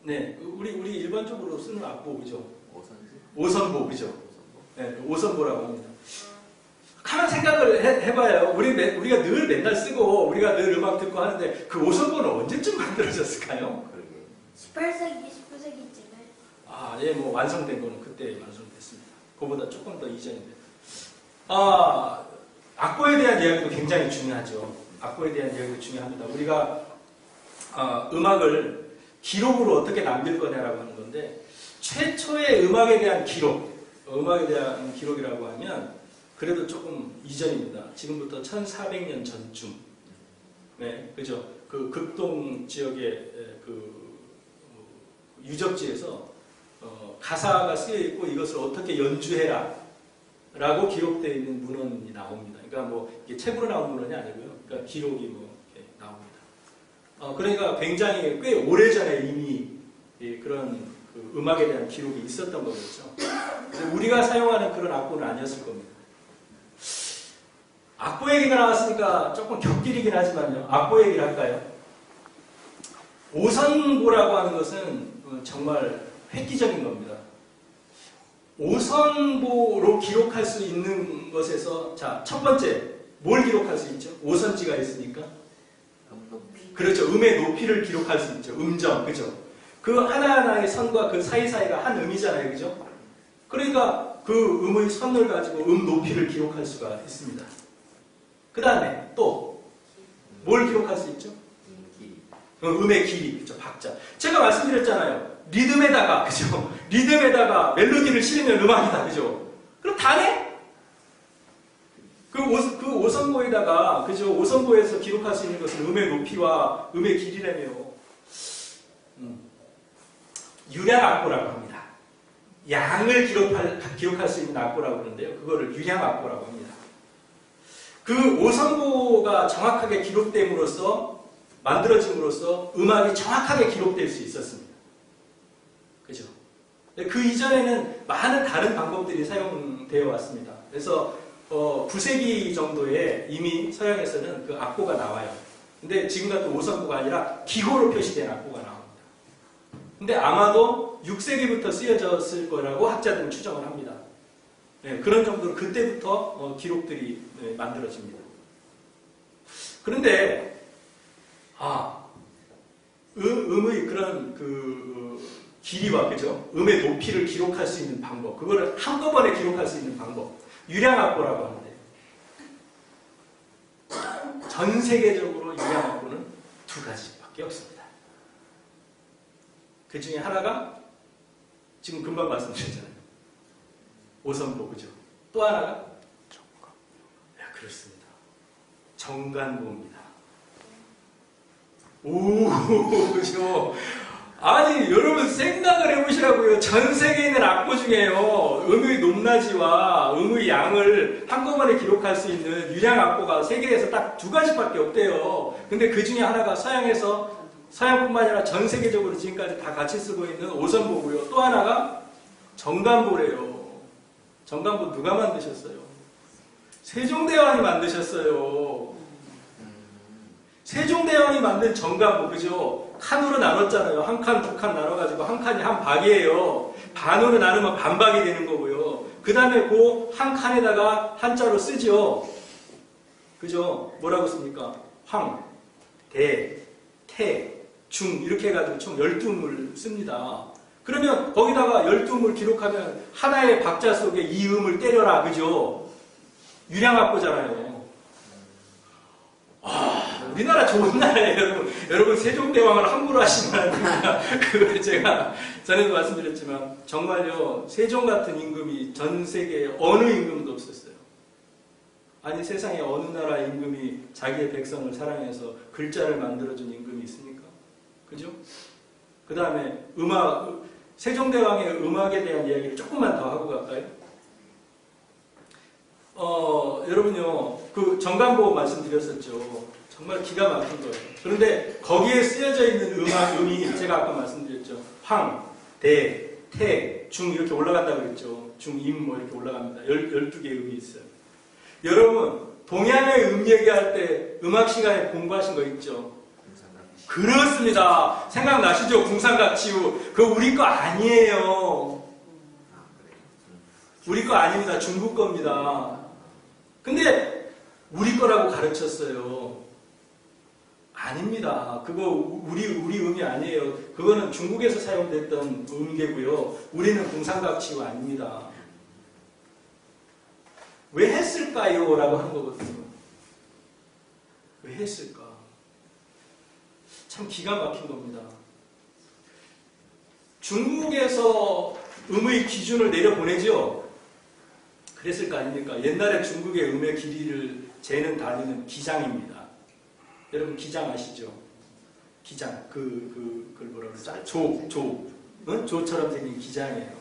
네, 우리 일반적으로 쓰는 악보, 그죠? 오선보, 그죠? 네, 오선보라고 합니다. 가만 생각을 해봐요. 우리가 늘 맨날 쓰고 우리가 늘 음악 듣고 하는데 그 오선보는 언제쯤 만들어졌을까요?
18세기, 19세기쯤에.
예, 뭐 완성된 거는 그때 완성됐습니다. 그거보다 조금 더 이전인데. 악보에 대한 이야기도 굉장히 중요하죠. 악보에 대한 이야기도 중요합니다. 우리가 음악을 기록으로 어떻게 남길 거냐라고 하는 건데, 최초의 음악에 대한 기록이라고 하면 그래도 조금 이전입니다. 지금부터 1400년 전쯤. 네, 그죠? 그 극동 지역의 그 유적지에서 가사가 쓰여 있고 이것을 어떻게 연주해라 라고 기록되어 있는 문헌이 나옵니다. 그러니까 뭐 이게 책으로 나온 문헌이 아니고요. 그러니까 기록이 뭐 이렇게 나옵니다. 그러니까 굉장히 꽤 오래전에 이미 그런 그 음악에 대한 기록이 있었던 거겠죠. 우리가 사용하는 그런 악보는 아니었을 겁니다. 악보 얘기가 나왔으니까 조금 곁길이긴 하지만요. 악보 얘기를 할까요? 오선보라고 하는 것은 정말 획기적인 겁니다. 오선보로 기록할 수 있는 것에서, 자, 첫 번째, 뭘 기록할 수 있죠? 오선지가 있으니까. 그렇죠. 음의 높이를 기록할 수 있죠. 음정, 그죠? 그 하나하나의 선과 그 사이사이가 한 음이잖아요. 그죠? 그러니까 그 음의 선을 가지고 음 높이를 기록할 수가 있습니다. 그 다음에 또, 뭘 기록할 수 있죠? 음의 길이, 그죠? 박자. 제가 말씀드렸잖아요. 리듬에다가, 그죠? 리듬에다가 멜로디를 실으면 음악이다, 그죠? 그럼 다네? 그 오선보에다가, 그죠? 오선보에서 기록할 수 있는 것은 음의 높이와 음의 길이라며. 유량악보라고 합니다. 양을 기록할 수 있는 악보라고 하는데요. 그거를 유량악보라고 합니다. 그 5선보가 정확하게 기록됨으로써 만들어짐으로써 음악이 정확하게 기록될 수 있었습니다. 그죠? 그 이전에는 많은 다른 방법들이 사용되어 왔습니다. 그래서 9세기 정도에 이미 서양에서는 그 악보가 나와요. 근데 지금 같은 5선보가 아니라 기호로 표시된 악보가 나옵니다. 근데 아마도 6세기부터 쓰여졌을 거라고 학자들은 추정을 합니다. 네, 그런 정도로 그때부터 기록들이 만들어집니다. 그런데 음의 그런 길이와 그죠? 음의 높이를 기록할 수 있는 방법, 그거를 한꺼번에 기록할 수 있는 방법, 유량악보라고 하는데 전 세계적으로 유량악보는 두 가지밖에 없습니다. 그 중에 하나가 지금 금방 말씀드렸잖아요. 5선보, 그죠? 또 하나가 정관. 네, 그렇습니다. 정관보입니다. 오, 그죠? 아니, 여러분 생각을 해보시라고요. 전 세계에 있는 악보 중에요. 음의 높낮이와 음의 양을 한꺼번에 기록할 수 있는 유량 악보가 세계에서 딱 두 가지밖에 없대요. 근데 그 중에 하나가 서양뿐만 아니라 전 세계적으로 지금까지 다 같이 쓰고 있는 5선보고요. 또 하나가 정관보래요. 정관보 누가 만드셨어요? 세종대왕이 만드셨어요. 세종대왕이 만든 정관보, 그죠? 칸으로 나눴잖아요. 한 칸, 두 칸 나눠가지고 한 칸이 한 박이에요. 반으로 나누면 반박이 되는 거고요. 그 다음에 그 한 칸에다가 한자로 쓰죠. 그죠? 뭐라고 씁니까? 황, 대, 태, 중 이렇게 해가지고 총 12음을 씁니다. 그러면 거기다가 12음을 기록하면 하나의 박자 속에 이 음을 때려라. 그죠? 유량악보잖아요. 우리나라 좋은 나라예요, 여러분. 여러분, 세종대왕을 함부로 하시면 안 됩니다. 그걸 제가 전에도 말씀드렸지만, 정말요, 세종 같은 임금이 전 세계에 어느 임금도 없었어요. 아니, 세상에 어느 나라 임금이 자기의 백성을 사랑해서 글자를 만들어준 임금이 있습니까? 그죠? 그 다음에 세종대왕의 음악에 대한 이야기를 조금만 더 하고 갈까요? 여러분요, 그 정관보 말씀드렸었죠. 정말 기가 막힌 거예요. 그런데 거기에 쓰여져 있는 음이 제가 아까 말씀드렸죠. 황, 대, 태, 중 이렇게 올라간다고 그랬죠. 중, 임 뭐 이렇게 올라갑니다. 12개의 음이 있어요. 여러분, 동양의 음 얘기할 때 음악 시간에 공부하신 거 있죠? 그렇습니다. 생각나시죠? 궁상각치우. 그거 우리 거 아니에요. 우리 거 아닙니다. 중국 겁니다. 근데 우리 거라고 가르쳤어요. 아닙니다. 그거 우리 음이 아니에요. 그거는 중국에서 사용됐던 음계고요. 우리는 궁상각치우 아닙니다. 왜 했을까요? 라고 한 거거든요. 왜 했을까? 참 기가 막힌 겁니다. 중국에서 음의 기준을 내려보내죠. 그랬을 거 아닙니까? 옛날에 중국의 음의 길이를 재는 단위는 기장입니다. 여러분 기장 아시죠? 기장, 그걸 뭐라 그러죠? 응? 조처럼 생긴 기장이에요.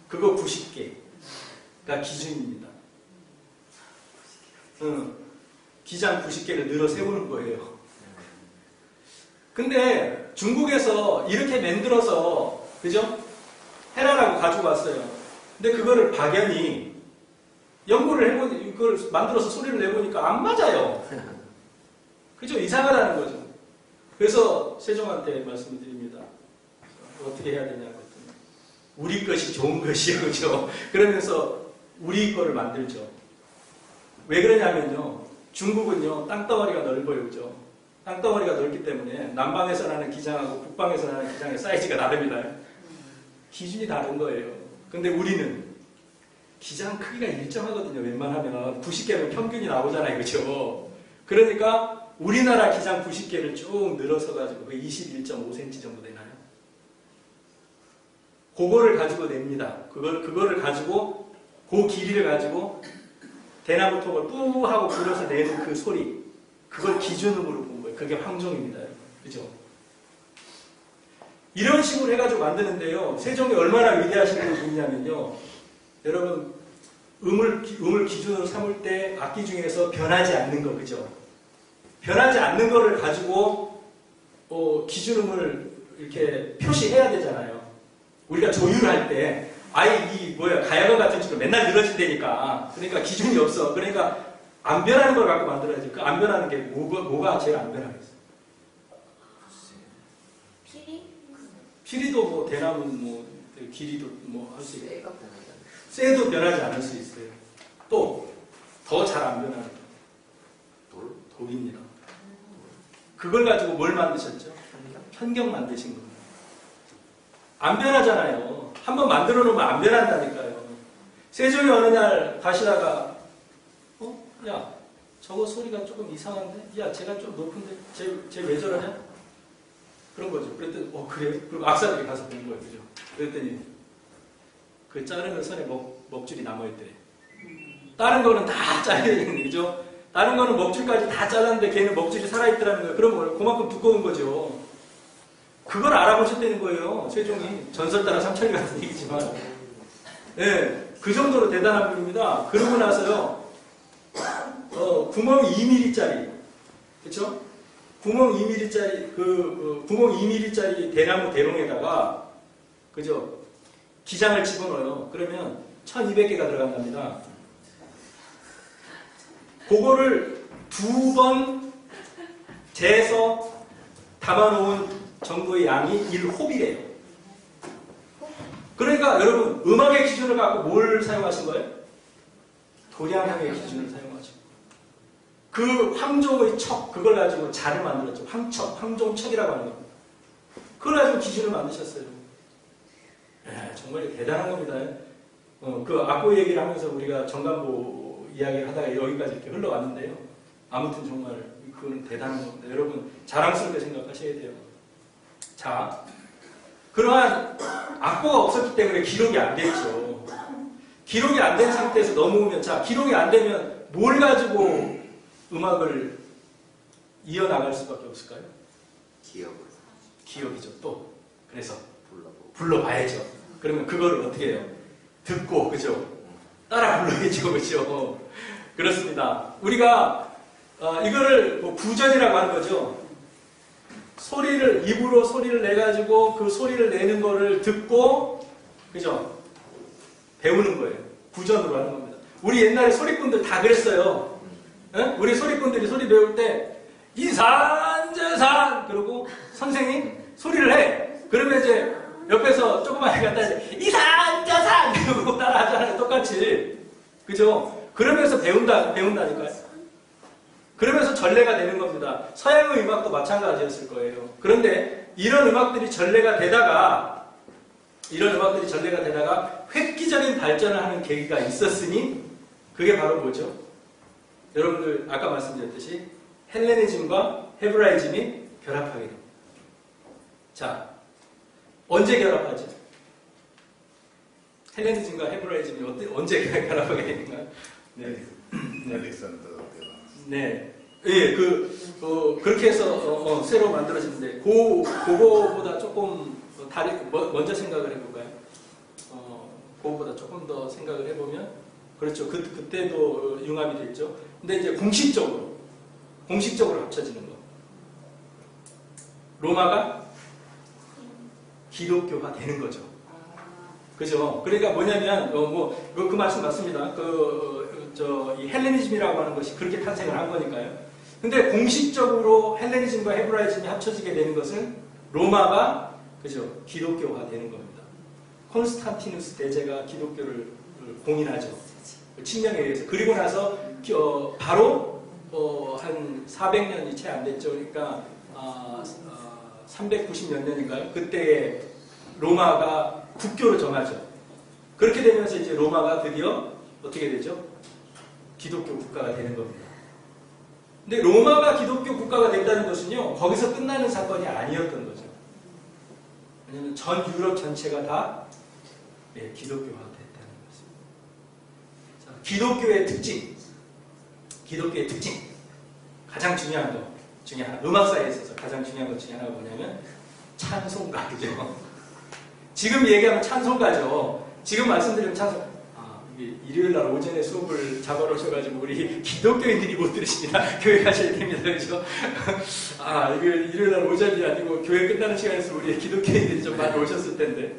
그거 90개가 기준입니다. 응. 기장 90개를 늘어 세우는 거예요. 근데 중국에서 이렇게 만들어서, 그죠? 해라라고 가지고 왔어요. 근데 그거를 박연이 연구를 해보니, 그걸 만들어서 소리를 내보니까 안 맞아요. 그죠? 이상하다는 거죠. 그래서 세종한테 말씀을 드립니다. 어떻게 해야 되냐고 했더니, 우리 것이 좋은 것이요. 그죠? 그러면서 우리 거를 만들죠. 왜 그러냐면요. 중국은요, 땅덩어리가 넓어요. 그죠? 땅덩어리가 넓기 때문에 남방에서 나는 기장하고 북방에서 나는 기장의 사이즈가 다릅니다. 기준이 다른 거예요. 근데 우리는 기장 크기가 일정하거든요. 웬만하면 90개면 평균이 나오잖아요. 그죠? 그러니까 우리나라 기장 90개를 쭉 늘어서 가지고 21.5cm 정도 되나요? 그거를 가지고 냅니다. 그거를 가지고 그 길이를 가지고 대나무 톱을 뿌 하고 불어서 내는 그 소리, 그걸 기준음으로 본 거예요. 그게 황종입니다. 그죠? 이런 식으로 해가지고 만드는데요. 세종이 얼마나 위대하신 분이냐면요. 여러분, 음을 기준으로 삼을 때 악기 중에서 변하지 않는 거, 그죠? 변하지 않는 거를 가지고 기준음을 이렇게 표시해야 되잖아요. 우리가 조율할 때 가야금 같은 식으로 맨날 늘어진다니까. 그러니까 기준이 없어. 그러니까 안 변하는 걸 갖고 만들어야지. 그 안 변하는 게 뭐가 제일 안 변하겠어?
피리?
피리도 뭐 대나무 뭐 길이도 뭐 할 수 있고.
쇠가 변하잖아.
쇠도 변하지 않을 수 있어요. 또 더 잘 안 변하는 돌입니다. 그걸 가지고 뭘 만드셨죠? 현경 만드신 겁니다. 안 변하잖아요. 한번 만들어 놓으면 안 변한다니까요. 세종이 어느 날 가시다가 야 저거 소리가 조금 이상한데? 야 쟤가 좀 높은데? 쟤 왜 저러냐? 그런 거죠. 그랬더니 그래요? 그리고 악사들이 가서 본 거예요. 그죠? 그랬더니 그 자르는 선에 먹줄이 남아있대. 다른 거는 다 잘려있는 거죠. 다른 거는 먹줄까지 다 잘랐는데 걔는 먹줄이 살아있더라는 거예요. 그럼 그만큼 두꺼운 거죠. 그걸 알아보셨다는 거예요. 세종이. 전설 따라 삼천리 같은 얘기지만. 네, 그 정도로 대단한 분입니다. 그러고 나서요. 구멍 2mm짜리. 그쵸? 구멍 2mm짜리, 구멍 2mm짜리 대나무 대롱에다가, 그죠? 기장을 집어넣어요. 그러면 1200개가 들어간답니다. 그거를 2번 재서 담아놓은 정도의 양이 1홉이래요. 그러니까 여러분, 음악의 기준을 갖고 뭘 사용하신 거예요? 도량형의 기준을 사용하죠. 그 황종의 척, 그걸 가지고 자를 만들었죠. 황종척이라고 하는 겁니다. 그걸 가지고 기준을 만드셨어요. 정말 대단한 겁니다. 그 악보 얘기를 하면서 우리가 정간보 이야기를 하다가 여기까지 이렇게 흘러왔는데요. 아무튼 정말 그거는 대단한 겁니다. 여러분 자랑스럽게 생각하셔야 돼요. 자, 그러한 악보가 없었기 때문에 기록이 안 됐죠. 기록이 안 된 상태에서 넘어오면, 기록이 안 되면 뭘 가지고 음악을 이어나갈 수밖에 없을까요? 기억이죠. 또 그래서 불러봐야죠. 그러면 그거를 어떻게 해요? 듣고, 그죠? 따라 불러야죠. 그죠? 그렇습니다. 우리가 이거를 구전이라고 하는 거죠. 입으로 소리를 내가지고 그 소리를 내는 거를 듣고, 그죠? 배우는 거예요. 구전으로 하는 겁니다. 우리 옛날에 소리꾼들 다 그랬어요. 에? 우리 소리꾼들이 소리 배울 때, 이산저산! 그러고 선생님 소리를 해. 그러면 이제 옆에서 조그만 애가 따라 이산저산! 그러고 따라 하잖아요. 똑같이. 그죠? 그러면서 배운다니까요. 그러면서 전래가 되는 겁니다. 서양의 음악도 마찬가지였을 거예요. 그런데 이런 음악들이 전래가 되다가 획기적인 발전을 하는 계기가 있었으니 그게 바로 뭐죠? 여러분들 아까 말씀드렸듯이 헬레니즘과 헤브라이즘이 결합하게 됩니다. 자, 언제 결합하죠? 헬레니즘과 헤브라이즘이 언제 결합하게 되는가요? 네.
알렉산더
네. 예, 그렇게 해서 새로 만들어지는데 그거보다 조금 먼저 생각을 해볼까요? 그거보다 조금 더 생각을 해보면 그렇죠. 그때도 융합이 됐죠. 근데 이제 공식적으로 합쳐지는 거. 로마가 기독교화 되는 거죠. 그죠? 그러니까 뭐냐면 그 말씀 맞습니다. 이 헬레니즘이라고 하는 것이 그렇게 탄생을 한 거니까요. 근데 공식적으로 헬레니즘과 헤브라이즘이 합쳐지게 되는 것은 로마가 그죠? 기독교화 되는 겁니다. 콘스탄티누스 대제가 기독교를 공인하죠. 칙령에 의해서. 그리고 나서 바로 한 400년이 채 안 됐죠. 그러니까 390몇 년인가요? 그때에 로마가 국교를 정하죠. 그렇게 되면서 이제 로마가 드디어 어떻게 되죠? 기독교 국가가 되는 겁니다. 근데 로마가 기독교 국가가 된다는 것은요, 거기서 끝나는 사건이 아니었던 거죠. 왜냐하면 전 유럽 전체가 다 기독교화 됐다는 것입니다. 자, 기독교의 특징. 가장 중요한 것 중에 하나, 음악사에 있어서 가장 중요한 것 중에 하나가 뭐냐면 찬송가죠. 지금 얘기하면 찬송가죠. 지금 말씀드리면 찬송. 일요일 날 오전에 수업을 잡아놓으셔가지고 우리 기독교인들이 못 들으십니다. 교회 가셔야 됩니다. 그죠? 이거 일요일 날 오전이 아니고 교회 끝나는 시간에서 우리 기독교인들이 좀 많이 오셨을 텐데.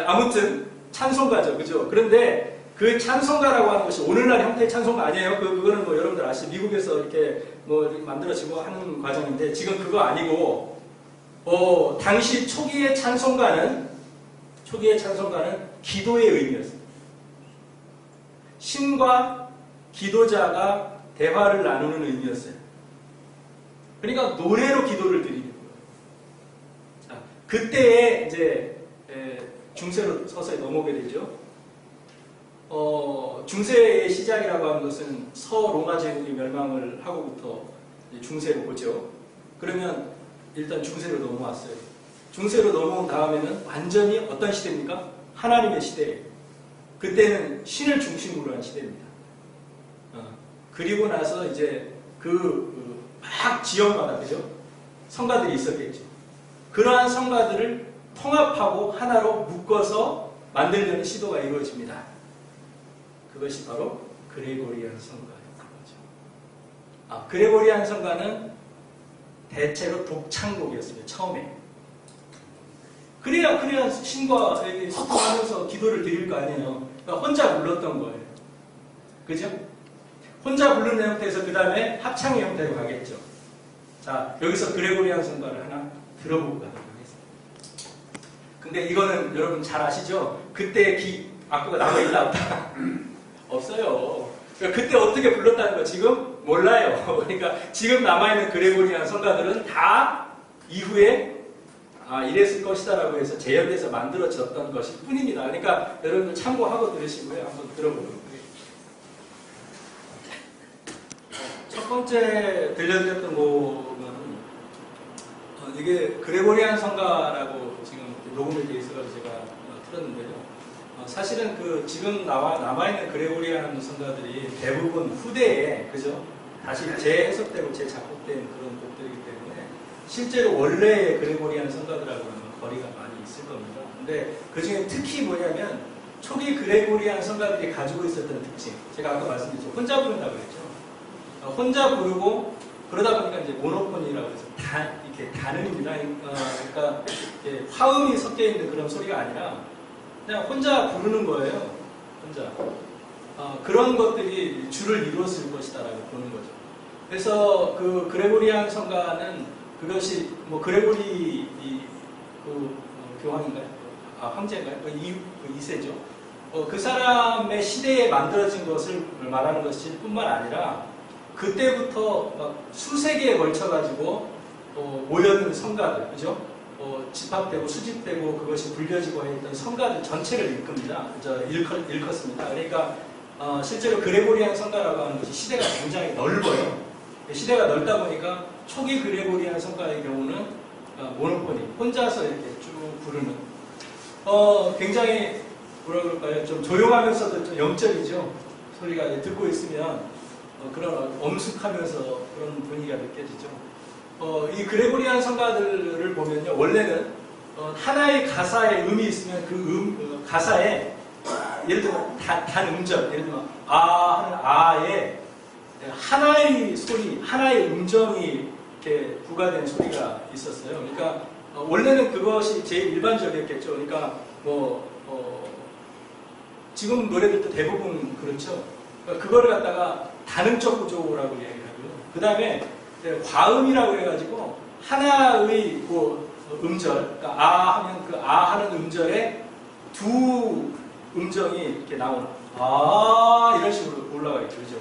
아무튼 찬송가죠. 그죠? 그런데 그 찬송가라고 하는 것이 오늘날 형태의 찬송가 아니에요. 그거는 뭐 여러분들 아시죠? 미국에서 이렇게 뭐 이렇게 만들어지고 하는 과정인데 지금 그거 아니고 당시 초기의 찬송가는 기도의 의미였어요. 신과 기도자가 대화를 나누는 의미였어요. 그러니까 노래로 기도를 드리는 거예요. 자, 그때에 이제 중세로 서서히 넘어오게 되죠. 중세의 시작이라고 하는 것은 서로마 제국이 멸망을 하고부터 중세로 보죠. 그러면 일단 중세로 넘어왔어요. 중세로 넘어온 다음에는 완전히 어떤 시대입니까? 하나님의 시대예요. 그때는 신을 중심으로 한 시대입니다. 그리고 나서 이제 막 지역마다 그죠? 성가들이 있었겠죠. 그러한 성가들을 통합하고 하나로 묶어서 만들려는 시도가 이루어집니다. 그것이 바로 그레고리안 성가였죠. 그레고리안 성가는 대체로 독창곡이었습니다. 처음에. 그래야 신과 소통하면서 기도를 드릴 거 아니에요. 그러니까 혼자 불렀던 거예요. 그죠? 혼자 부르는 형태에서 그 다음에 합창의 형태로 가겠죠. 자, 여기서 그레고리안 성가를 하나 들어보고 가도록 하겠습니다. 근데 이거는 여러분 잘 아시죠? 그때 악보가 남아있다 없다? 없어요. 그러니까 그때 어떻게 불렀다는 거 지금 몰라요. 그러니까 지금 남아있는 그레고리안 성가들은 다 이후에 이랬을 것이다라고 해서 재현돼서 만들어졌던 것일 뿐입니다. 그러니까 여러분들 참고하고 들으시고요. 한번 들어보도록 하겠습니다. 첫 번째 들려드렸던 곡은 이게 그레고리안 성가라고 지금 녹음이 되어 있어서 제가 틀었는데요. 사실은 지금 남아있는 그레고리안 성가들이 대부분 후대에 그죠? 다시 재해석되고 재작곡된 그런 곡들이기 때문에 실제로 원래의 그레고리안 성가들하고는 거리가 많이 있을 겁니다. 근데 그 중에 특히 뭐냐면 초기 그레고리안 성가들이 가지고 있었던 특징, 제가 아까 말씀드렸죠. 혼자 부른다고 했죠. 혼자 부르고 그러다 보니까 이제 모노폰이라고 해서 이렇게 단음입니다. 그러니까 화음이 섞여 있는 그런 소리가 아니라 그냥 혼자 부르는 거예요. 혼자. 그런 것들이 주를 이루었을 것이다라고 보는 거죠. 그래서 그 그레고리안 성가는 그것이 뭐 그레고리 교황인가요? 황제인가요? 그 2세죠. 그 사람의 시대에 만들어진 것을 말하는 것일 뿐만 아니라 그때부터 막 수세 기에 걸쳐가지고 모여든 성가들, 그죠? 집합되고 수집되고 그것이 불려지고 했던 성가들 전체를 일컫습니다. 그러니까 실제로 그레고리안 성가라고 하는 것이 시대가 굉장히 넓어요. 시대가 넓다 보니까 초기 그레고리안 성가의 경우는 모노포니, 혼자서 이렇게 쭉 부르는 굉장히 뭐라 그럴까요? 좀 조용하면서도 좀 영적이죠. 소리가 듣고 있으면 그런 엄숙하면서 그런 분위기가 느껴지죠. 이 그레고리안 성가들을 보면요, 원래는 하나의 가사에 음이 있으면 그 가사에 예를 들면 단 음절, 예를 들면 하는 아에 하나의 소리, 하나의 음정이 이렇게 부과된 소리가 있었어요. 그러니까 원래는 그것이 제일 일반적이었겠죠. 그러니까 지금 노래들도 대부분 그렇죠. 그러니까 그거를 갖다가 단음적 구조라고 이야기하고요. 그 다음에 과음이라고 해가지고 하나의 음절, 그러니까 하면 그 하는 음절에 두 음정이 이렇게 나오는 이런 식으로 올라가겠죠. 그죠?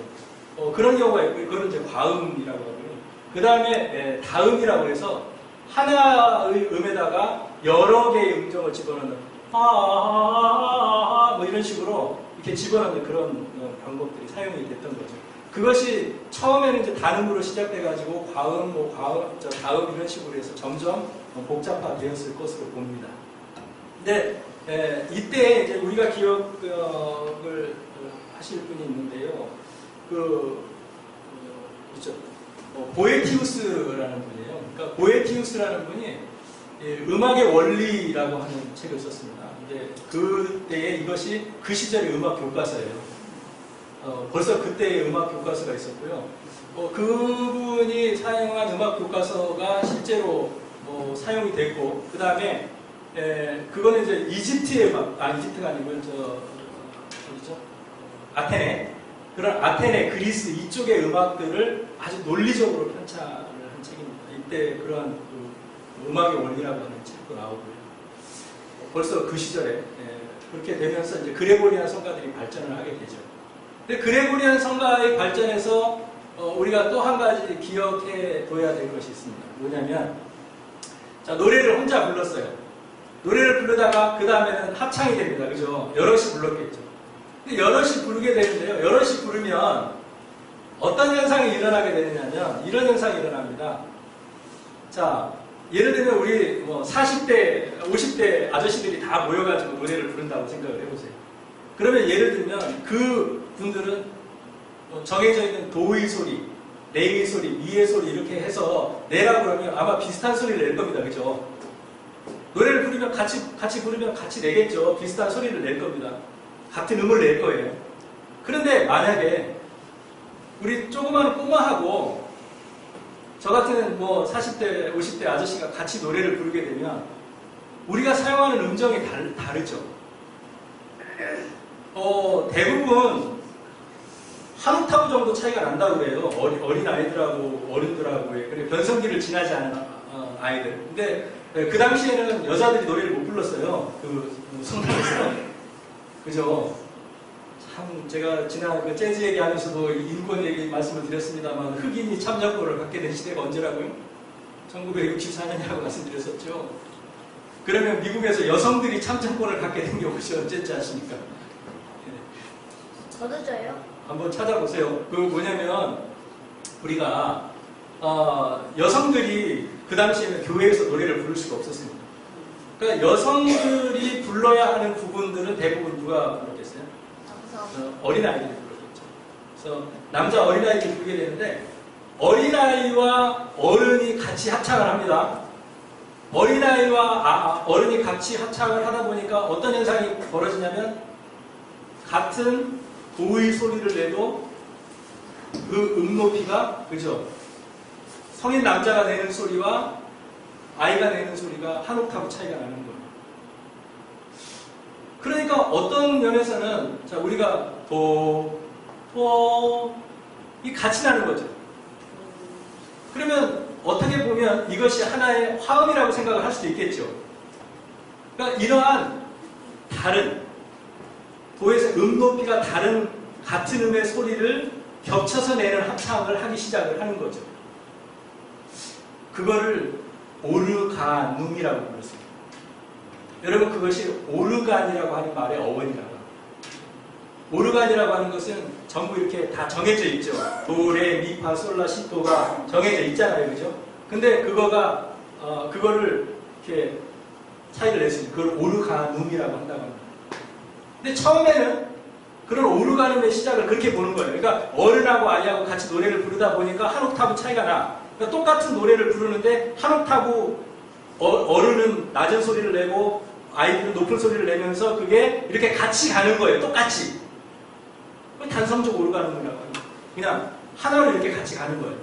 그런 경우가 있고, 그걸 이제 과음이라고 하고요. 그 다음에 다음이라고 해서 하나의 음에다가 여러 개의 음정을 집어넣는 뭐 이런 식으로 이렇게 집어넣는 그런 방법들이 사용이 됐던 거죠. 그것이 처음에는 이제 단음으로 시작돼가지고 과음, 다음 이런 식으로 해서 점점 복잡화되었을 것으로 봅니다. 근데 이때 이제 우리가 기억을 하실 분이 있는데요. 보에티우스라는 분이에요. 그러니까 보에티우스라는 분이 예, 음악의 원리라고 하는 책을 썼습니다. 근데 그때에 이것이 그 시절의 음악 교과서예요. 벌써 그때의 음악 교과서가 있었고요. 그분이 사용한 음악 교과서가 실제로 사용이 됐고, 그 다음에 그거는 이제 이집트의 음악, 이집트가 아니고 어디죠? 아테네. 그런 아테네, 그리스 이쪽의 음악들을 아주 논리적으로 편찬을 한 책입니다. 이때 그런 음악의 원리라고 하는 책도 나오고요. 벌써 그 시절에 그렇게 되면서 이제 그레고리안 성가들이 발전을 하게 되죠. 근데 그레고리안 성가의 발전에서 우리가 또 한 가지 기억해 둬야 될 것이 있습니다. 뭐냐면, 자, 노래를 혼자 불렀어요. 노래를 부르다가 그 다음에는 합창이 됩니다. 그죠? 여럿이 불렀겠죠. 근데 여럿이 부르게 되는데요. 여럿이 부르면 어떤 현상이 일어나게 되느냐면 이런 현상이 일어납니다. 자, 예를 들면 우리 40대, 50대 아저씨들이 다 모여가지고 노래를 부른다고 생각을 해보세요. 그러면 예를 들면 그 분들은 정해져 있는 도의 소리, 레의 소리, 미의 소리 이렇게 해서 내라고 그러면 아마 비슷한 소리를 낼 겁니다. 그죠? 노래를 부르면 같이 부르면 같이 내겠죠. 비슷한 소리를 낼 겁니다. 같은 음을 낼 거예요. 그런데 만약에 우리 조그마한 꼬마하고 저 같은 40대, 50대 아저씨가 같이 노래를 부르게 되면 우리가 사용하는 음정이 다르죠. 대부분 한 옥타브 정도 차이가 난다고 그래요. 어린 아이들하고 어른들하고의. 그래, 변성기를 지나지 않은 아이들. 근데 그 당시에는 여자들이 노래를 못 불렀어요. 그 성당에서. 그죠? 참, 제가 지난 그 재즈 얘기하면서도 인권 얘기 말씀을 드렸습니다만, 흑인이 참여권을 갖게 된 시대가 언제라고요? 1964년이라고 말씀드렸었죠. 그러면 미국에서 여성들이 참여권을 갖게 된 것이 언제인지 아십니까?
저도 줘요.
한번 찾아보세요. 그 뭐냐면, 우리가, 여성들이 그 당시에는 교회에서 노래를 부를 수가 없었습니다. 그러니까 여성들이 불러야 하는 부분들은 대부분 누가 불렀겠어요? 어린아이들이 불렀겠죠. 그래서 남자 어린아이들이 부르게 되는데 어린아이와 어른이 같이 합창을 합니다. 어린아이와 어른이 같이 합창을 하다 보니까 어떤 현상이 벌어지냐면 같은 도의 소리를 내도 그 높이가, 그죠? 성인 남자가 내는 소리와 아이가 내는 소리가 한 옥타브 차이가 나는 거예요. 그러니까 어떤 면에서는 자, 우리가 도, 이 같이 나는 거죠. 그러면 어떻게 보면 이것이 하나의 화음이라고 생각을 할 수도 있겠죠. 그러니까 이러한 다른 도에서 높이가 다른 같은 음의 소리를 겹쳐서 내는 합창을 하기 시작을 하는 거죠. 그거를 오르가눔이라고 불렀습니다. 여러분, 그것이 오르간이라고 하는 말의 어원이라고 합니다. 오르간이라고 하는 것은 전부 이렇게 다 정해져 있죠. 도, 레, 미, 파, 솔, 라, 시, 도가 정해져 있잖아요. 그죠? 근데 그거를 이렇게 차이를 낼 수 있는, 그걸 오르가눔이라고 한다고 합니다. 근데 처음에는 그런 오르가눔의 시작을 그렇게 보는 거예요. 그러니까 어른하고 아이하고 같이 노래를 부르다 보니까 한 옥타브 차이가 나. 그러니까 똑같은 노래를 부르는데 한 옥타브 어른은 낮은 소리를 내고 아이들은 높은 소리를 내면서 그게 이렇게 같이 가는 거예요. 똑같이. 단성적 오르가눔이라고 합니다. 그냥 하나로 이렇게 같이 가는 거예요.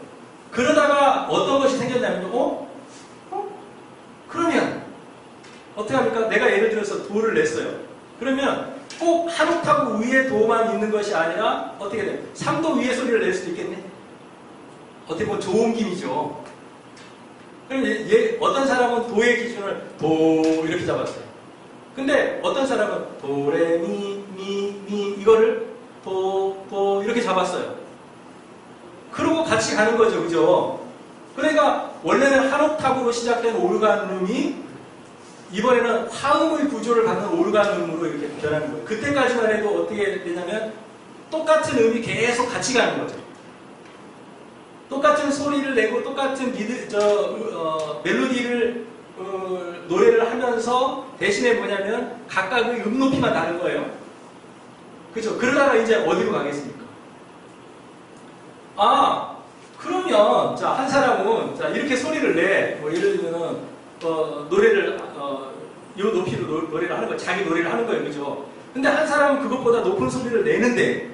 그러다가 어떤 것이 생겼냐면 그러면 어떻게 합니까? 내가 예를 들어서 도를 냈어요. 그러면 꼭 한 옥타브 위에 도만 있는 것이 아니라 어떻게 돼요? 3도 위에 소리를 낼 수도 있겠네? 어떻게 보면 조음김이죠. 그럼 어떤 사람은 도의 기준을 도 이렇게 잡았어요. 근데 어떤 사람은 도, 레, 미 이거를 도 이렇게 잡았어요. 그러고 같이 가는 거죠. 그죠? 그러니까 원래는 한 옥타브로 시작된 오르간음이 이번에는 화음의 구조를 갖는 오르간음으로 이렇게 변하는 거예요. 그때까지만 해도 어떻게 되냐면 똑같은 음이 계속 같이 가는 거죠. 똑같은 소리를 내고 똑같은 멜로디를 노래를 하면서 대신에 뭐냐면 각각의 음 높이만 다른 거예요. 그죠? 그러다가 이제 어디로 가겠습니까? 그러면 자, 한 사람은 자, 이렇게 소리를 내. 뭐 예를 들면 노래를 요 높이로 노래를 하는 거예요. 자기 노래를 하는 거예요, 그죠? 근데 한 사람은 그것보다 높은 소리를 내는데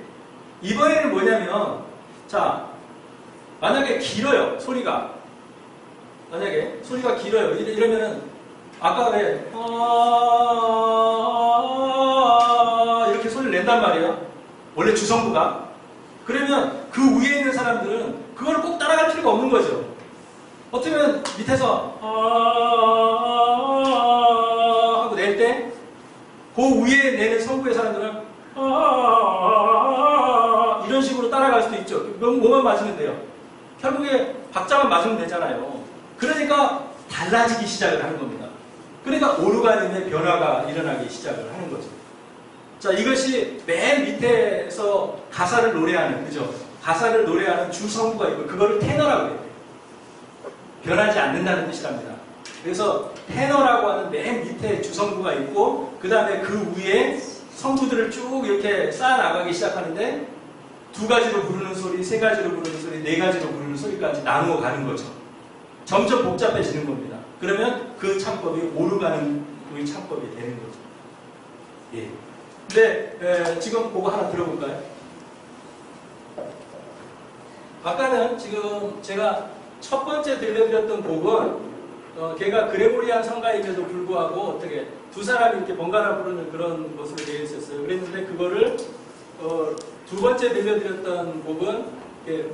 이번에는 뭐냐면 자 만약에 길어요 소리가 만약에 소리가 길어요 이러면은 아까 왜 이렇게 소리를 낸단 말이에요. 원래 주성부가 그러면 그 위에 있는 사람들은 그걸 꼭 따라갈 필요가 없는 거죠. 어떻게 보면 밑에서 하고 낼 때 그 위에 내는 성부의 사람들은 이런 식으로 따라갈 수도 있죠. 뭐만 맞으면 돼요. 결국에 박자만 맞으면 되잖아요. 그러니까 달라지기 시작을 하는 겁니다. 그러니까 오르가즘의 변화가 일어나기 시작을 하는 거죠. 자, 이것이 맨 밑에서 가사를 노래하는, 그죠? 가사를 노래하는 주성부가 있고, 그거를 테너라고 해요. 변하지 않는다는 뜻이랍니다. 그래서 테너라고 하는 맨 밑에 주성부가 있고, 그 다음에 그 위에 성부들을 쭉 이렇게 쌓아나가기 시작하는데, 2가지로 부르는 소리, 3가지로 부르는 소리, 4가지로 부르는 소리까지 나누어 가는 거죠. 점점 복잡해지는 겁니다. 그러면 그 창법이 오르가는 그 창법이 되는 거죠. 예. 근데 지금 그거 하나 들어볼까요? 아까는 지금 제가 첫 번째 들려드렸던 곡은 걔가 그레고리안 성가임에도 불구하고 어떻게 두 사람이 이렇게 번갈아 부르는 그런 것으로 되어 있었어요. 그랬는데 그거를 두 번째 들려드렸던 곡은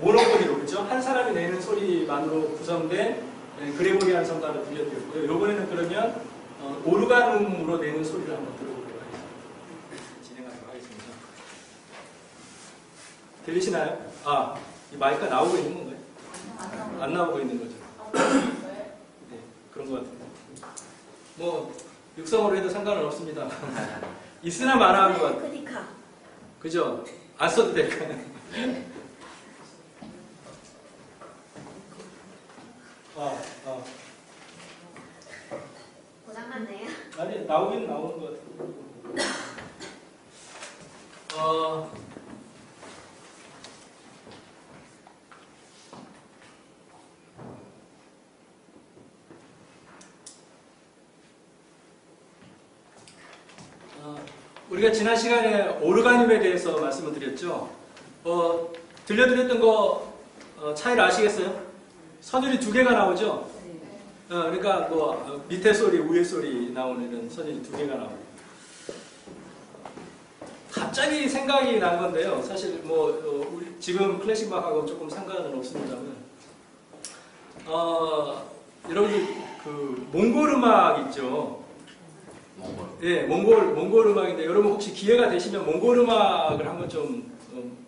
모노폴리로 그렇죠? 한 사람이 내는 소리만으로 구성된 그레고리안 성가를 들려드렸고요. 이번에는 그러면 오르가눔으로 내는 소리를 한번 들어보도록 하겠습니다. 진행하도록 하겠습니다. 들리시나요? 아, 이 마이크가 나오고 있는 건가요? 안 나오고 있는 거죠. 네, 그런 것 같은데. 뭐 육성으로 해도 상관은 없습니다. 있으나 마나한 것 같아요.
그러니까
그죠? 안 써도 될까요?
고장났네요.
아니, 나오긴 나오는 것 같아요. 우리가 지난 시간에 오르가늄에 대해서 말씀을 드렸죠. 들려드렸던 거 차이를 아시겠어요? 선율이 2개가 나오죠. 그러니까 뭐 밑에 소리, 위에 소리 나오는 이런 선율이 2개가 나오고. 갑자기 생각이 난 건데요. 사실 뭐 우리 지금 클래식 음악하고 조금 상관은 없습니다만, 여러분들 그 몽골 음악 있죠.
몽골.
예, 몽골 음악인데 여러분 혹시 기회가 되시면 몽골 음악을 한번 좀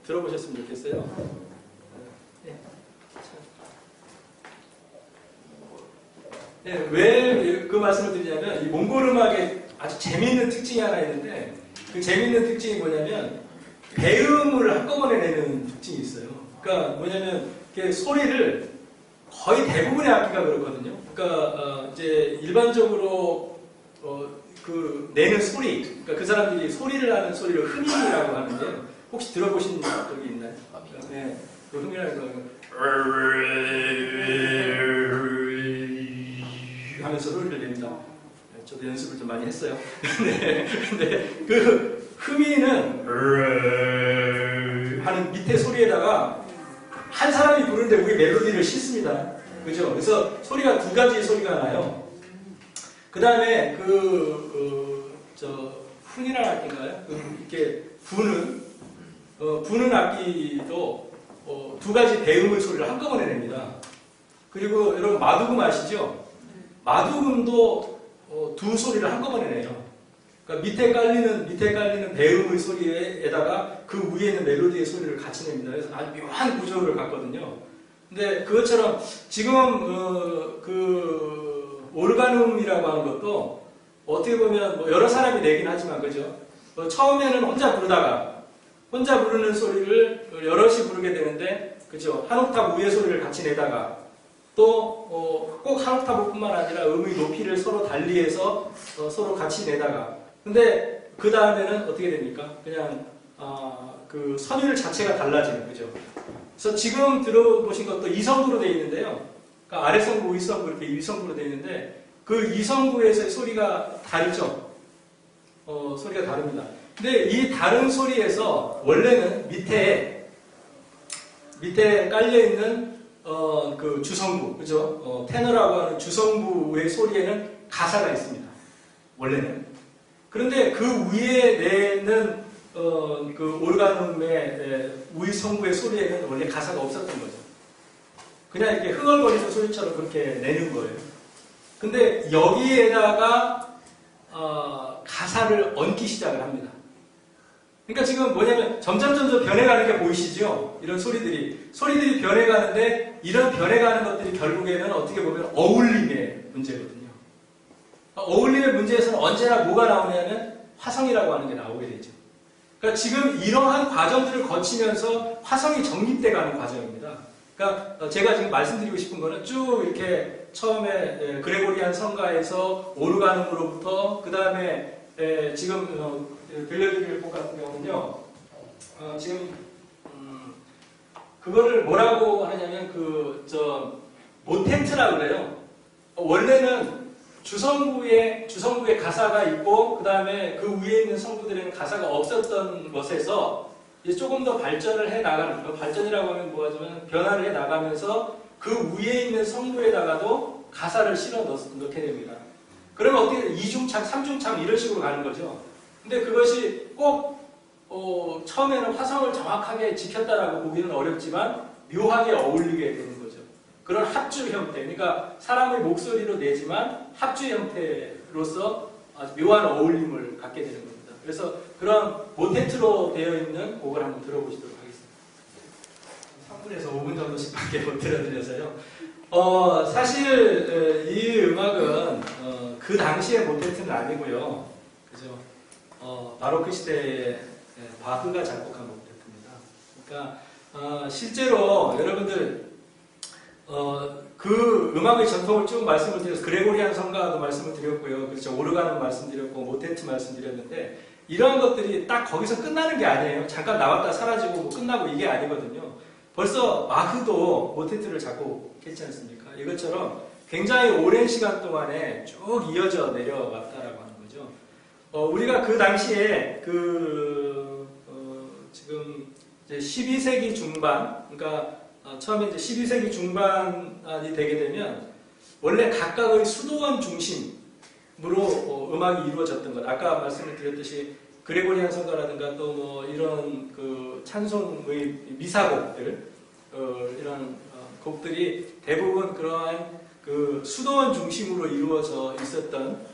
들어보셨으면 좋겠어요. 예, 왜 그 말씀을 드리냐면 이 몽골 음악에 아주 재미있는 특징이 하나 있는데 그 재미있는 특징이 뭐냐면 배음을 한꺼번에 내는 특징이 있어요. 그러니까 뭐냐면 이렇게 소리를 거의 대부분의 악기가 그렇거든요. 그러니까 이제 일반적으로 그 내는 소리, 그러니까 그 사람들이 소리를 하는 소리를 흐밍이라고 하는데 혹시 들어보신 적이 있나요? 네, 그 흐밍이라는 거 하면서 소리를 냅니다. 저도 연습을 좀 많이 했어요. 근데 그 흐미는 하는 밑에 소리에다가 한 사람이 부르는데 우리 멜로디를 싣습니다. 그죠? 그래서 소리가 2가지 소리가 나요. 그 다음에 훈이라는 악기인가요? 이렇게 부는 악기도 2가지 배음의 소리를 한꺼번에 냅니다. 그리고 여러분 마두금 아시죠? 마두금도 2 소리를 한꺼번에 내요. 그러니까 밑에 깔리는 배음의 소리에다가 그 위에 있는 멜로디의 소리를 같이 냅니다. 그래서 아주 묘한 구조를 갖거든요. 근데 그것처럼 지금 그 오르가눔이라고 하는 것도 어떻게 보면 뭐 여러 사람이 내긴 하지만 그죠? 처음에는 혼자 부르는 소리를 여럿이 부르게 되는데 그죠? 한 옥탑 위의 소리를 같이 내다가 또 꼭 한 옥타브뿐만 아니라 음의 높이를 서로 달리해서 서로 같이 내다가 근데 그 다음에는 어떻게 됩니까? 그냥 그 선율 자체가 달라지는 거죠. 그래서 지금 들어보신 것도 2성부로 되어 있는데요. 그러니까 아래성부, 윗성부 이렇게 1성부로 되어 있는데 그 이성부에서의 소리가 다르죠. 소리가 다릅니다. 근데 이 다른 소리에서 원래는 밑에 깔려 있는 그 주성부, 그죠? 테너라고 하는 주성부의 소리에는 가사가 있습니다. 원래는. 그런데 그 위에 내는 그 오르가눔의 우위성부의 소리에는 원래 가사가 없었던 거죠. 그냥 이렇게 흥얼거리는 소리처럼 그렇게 내는 거예요. 근데 여기에다가 가사를 얹기 시작을 합니다. 그러니까 지금 뭐냐면 점점 변해가는 게 보이시죠? 이런 소리들이 변해가는데 이런 변해가는 것들이 결국에는 어떻게 보면 어울림의 문제거든요. 어울림의 문제에서는 언제나 뭐가 나오냐면 화성이라고 하는 게 나오게 되죠. 그러니까 지금 이러한 과정들을 거치면서 화성이 정립돼 가는 과정입니다. 그러니까 제가 지금 말씀드리고 싶은 거는 쭉 이렇게 처음에 그레고리안 성가에서 오르가눔으로부터 그 다음에 지금 들려드릴 곡 같은 경우는요. 지금 그거를 뭐라고 하냐면 모테트라고 그래요. 원래는 주성부에 가사가 있고 그 다음에 그 위에 있는 성부들에는 가사가 없었던 것에서 이제 조금 더 발전을 해 나가는, 발전이라고 하면 뭐하지만 변화를 해 나가면서 그 위에 있는 성부에다가도 가사를 실어 넣게 됩니다. 그러면 어떻게 2중창, 3중창 이런 식으로 가는 거죠. 근데 그것이 꼭 처음에는 화성을 정확하게 지켰다라고 보기는 어렵지만 묘하게 어울리게 되는 거죠. 그런 합주 형태, 그러니까 사람의 목소리로 내지만 합주 형태로서 아주 묘한 어울림을 갖게 되는 겁니다. 그래서 그런 모테트로 되어 있는 곡을 한번 들어보시도록 하겠습니다. 3분에서 5분 정도씩밖에 못 들어드려서요. 사실 이 음악은 그 당시의 모테트는 아니고요. 그죠? 바로크 시대의 바흐가 작곡한 모테트입니다. 그러니까 실제로 여러분들 그 음악의 전통을 쭉 말씀을 드려서 그레고리안 성가도 말씀을 드렸고요. 그렇죠. 오르가는 말씀드렸고 모테트 말씀드렸는데 이러한 것들이 딱 거기서 끝나는 게 아니에요. 잠깐 나왔다 사라지고 뭐 끝나고 이게 아니거든요. 벌써 마흐도 모테트를 작곡했지 않습니까? 이것처럼 굉장히 오랜 시간 동안에 쭉 이어져 내려왔다라고 하는 거죠. 우리가 그 당시에 지금 이제 12세기 중반, 그러니까 처음에 이제 12세기 중반이 되게 되면 원래 각각의 수도원 중심으로 음악이 이루어졌던 것. 아까 말씀을 드렸듯이 그레고리안 성가라든가 또 뭐 이런 그 찬송의 미사곡들, 이런 곡들이 대부분 그러한 그 수도원 중심으로 이루어져 있었던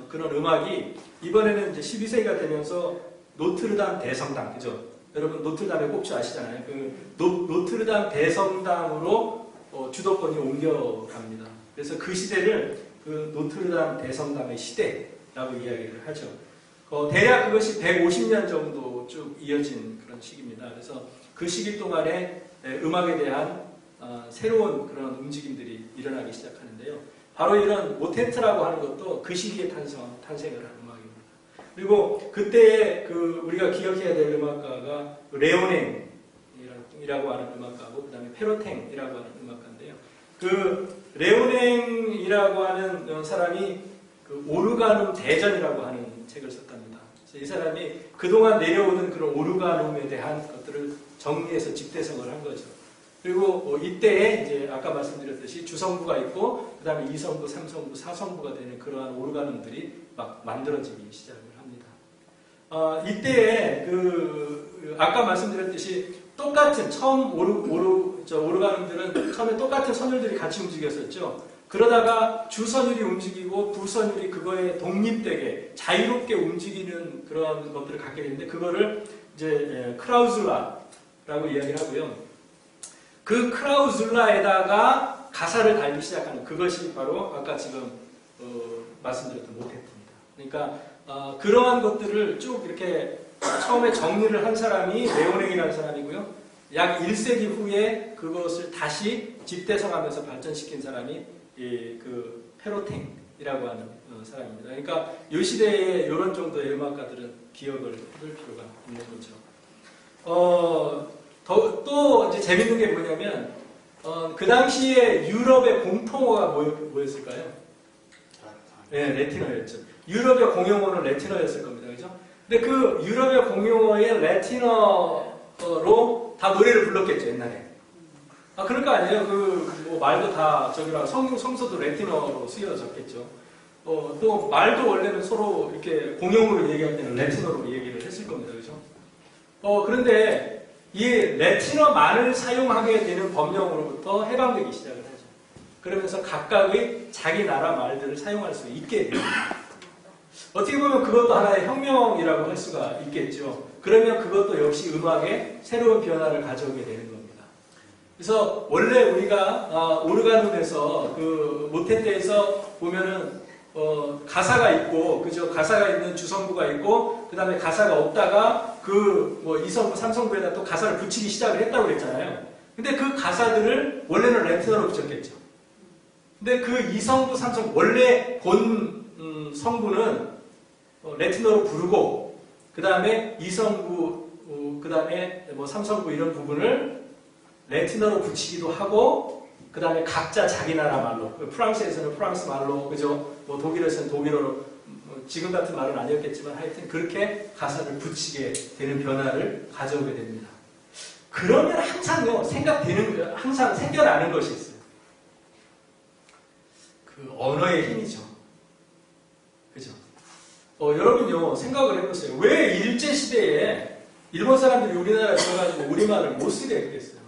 그런 음악이 이번에는 이제 12세기가 되면서 노트르담 대성당, 그죠? 여러분 노트르담의 꼽주 아시잖아요. 그 노트르담 대성당으로 주도권이 옮겨갑니다. 그래서 그 시대를 그 노트르담 대성당의 시대라고 이야기를 하죠. 대략 그것이 150년 정도 쭉 이어진 그런 시기입니다. 그래서 그 시기 동안에 음악에 대한 새로운 그런 움직임들이 일어나기 시작하는데요. 바로 이런 모테트라고 하는 것도 그 시기에 탄생을 한 음악입니다. 그리고 그때에 우리가 기억해야 될 음악가가 레오냉이라고 하는 음악가고 그 다음에 페로탱이라고 하는 음악가인데요. 그 레오냉이라고 하는 사람이 그 오르가눔 대전이라고 하는 책을 썼답니다. 그래서 이 사람이 그동안 내려오는 그런 오르가눔에 대한 것들을 정리해서 집대성을 한 거죠. 그리고 이때에 이제 아까 말씀드렸듯이 주성부가 있고 그 다음에 2성부, 3성부, 4성부가 되는 그러한 오르가눔들이 막 만들어지기 시작을 합니다. 이때에 아까 말씀드렸듯이 똑같은 처음 오르가눔들은 처음에 똑같은 선율들이 같이 움직였었죠. 그러다가 주선율이 움직이고 부선율이 그거에 독립되게 자유롭게 움직이는 그런 것들을 갖게 되는데 그거를 이제 크라우즐라라고 이야기를 하고요. 그 크라우즐라에다가 가사를 달기 시작하는 그것이 바로 아까 지금 말씀드렸던 모테트입니다. 그러니까 그러한 것들을 쭉 이렇게 처음에 정리를 한 사람이 레오냉이라는 사람이고요. 약 1세기 후에 그것을 다시 집대성하면서 발전시킨 사람이 그 페로탱이라고 하는 사람입니다. 그러니까 이 시대에 이런 정도의 음악가들은 기억을 해둘 필요가 있는 거죠. 또 이제 재밌는 게 뭐냐면 그 당시에 유럽의 공통어가 뭐였을까요? 네, 레티너였죠. 유럽의 공용어는 레티너였을 겁니다. 그죠? 근데 그 유럽의 공용어의 레티너로 다 노래를 불렀겠죠, 옛날에. 아, 그럴 거 아니에요? 뭐 말도 다 저기라 성서도 레티너로 쓰여졌겠죠. 또 말도 원래는 서로 이렇게 공용으로 얘기할 때는 레티너로 얘기를 했을 겁니다. 그죠? 그런데 이 레티너만을 사용하게 되는 법령으로부터 해방되기 시작을 하죠. 그러면서 각각의 자기 나라 말들을 사용할 수 있게 됩니다. 어떻게 보면 그것도 하나의 혁명이라고 할 수가 있겠죠. 그러면 그것도 역시 음악에 새로운 변화를 가져오게 되는 겁니다. 그래서 원래 우리가 오르가눔에서 그 모tet 때에서 보면은 가사가 있고, 그죠? 가사가 있는 주성부가 있고, 그 다음에 가사가 없다가 뭐 2성부, 3성부에다 또 가사를 붙이기 시작을 했다고 그랬잖아요. 근데 그 가사들을 원래는 레티너로 붙였겠죠. 근데 그 2성부, 3성부, 원래 본 성부는 레티너로 부르고, 그 다음에 2성부, 그 다음에 뭐 3성부 이런 부분을 레티너로 붙이기도 하고, 그 다음에 각자 자기 나라 말로, 프랑스에서는 프랑스 말로, 그죠? 뭐 독일에서는 독일어로, 지금 같은 말은 아니었겠지만 하여튼 그렇게 가사를 붙이게 되는 변화를 가져오게 됩니다. 그러면 항상요, 항상 생겨나는 것이 있어요. 그 언어의 힘이죠. 그죠? 여러분요, 생각을 해보세요. 왜 일제시대에 일본 사람들이 우리나라에 들어가지고 우리말을 못 쓰게 했겠어요?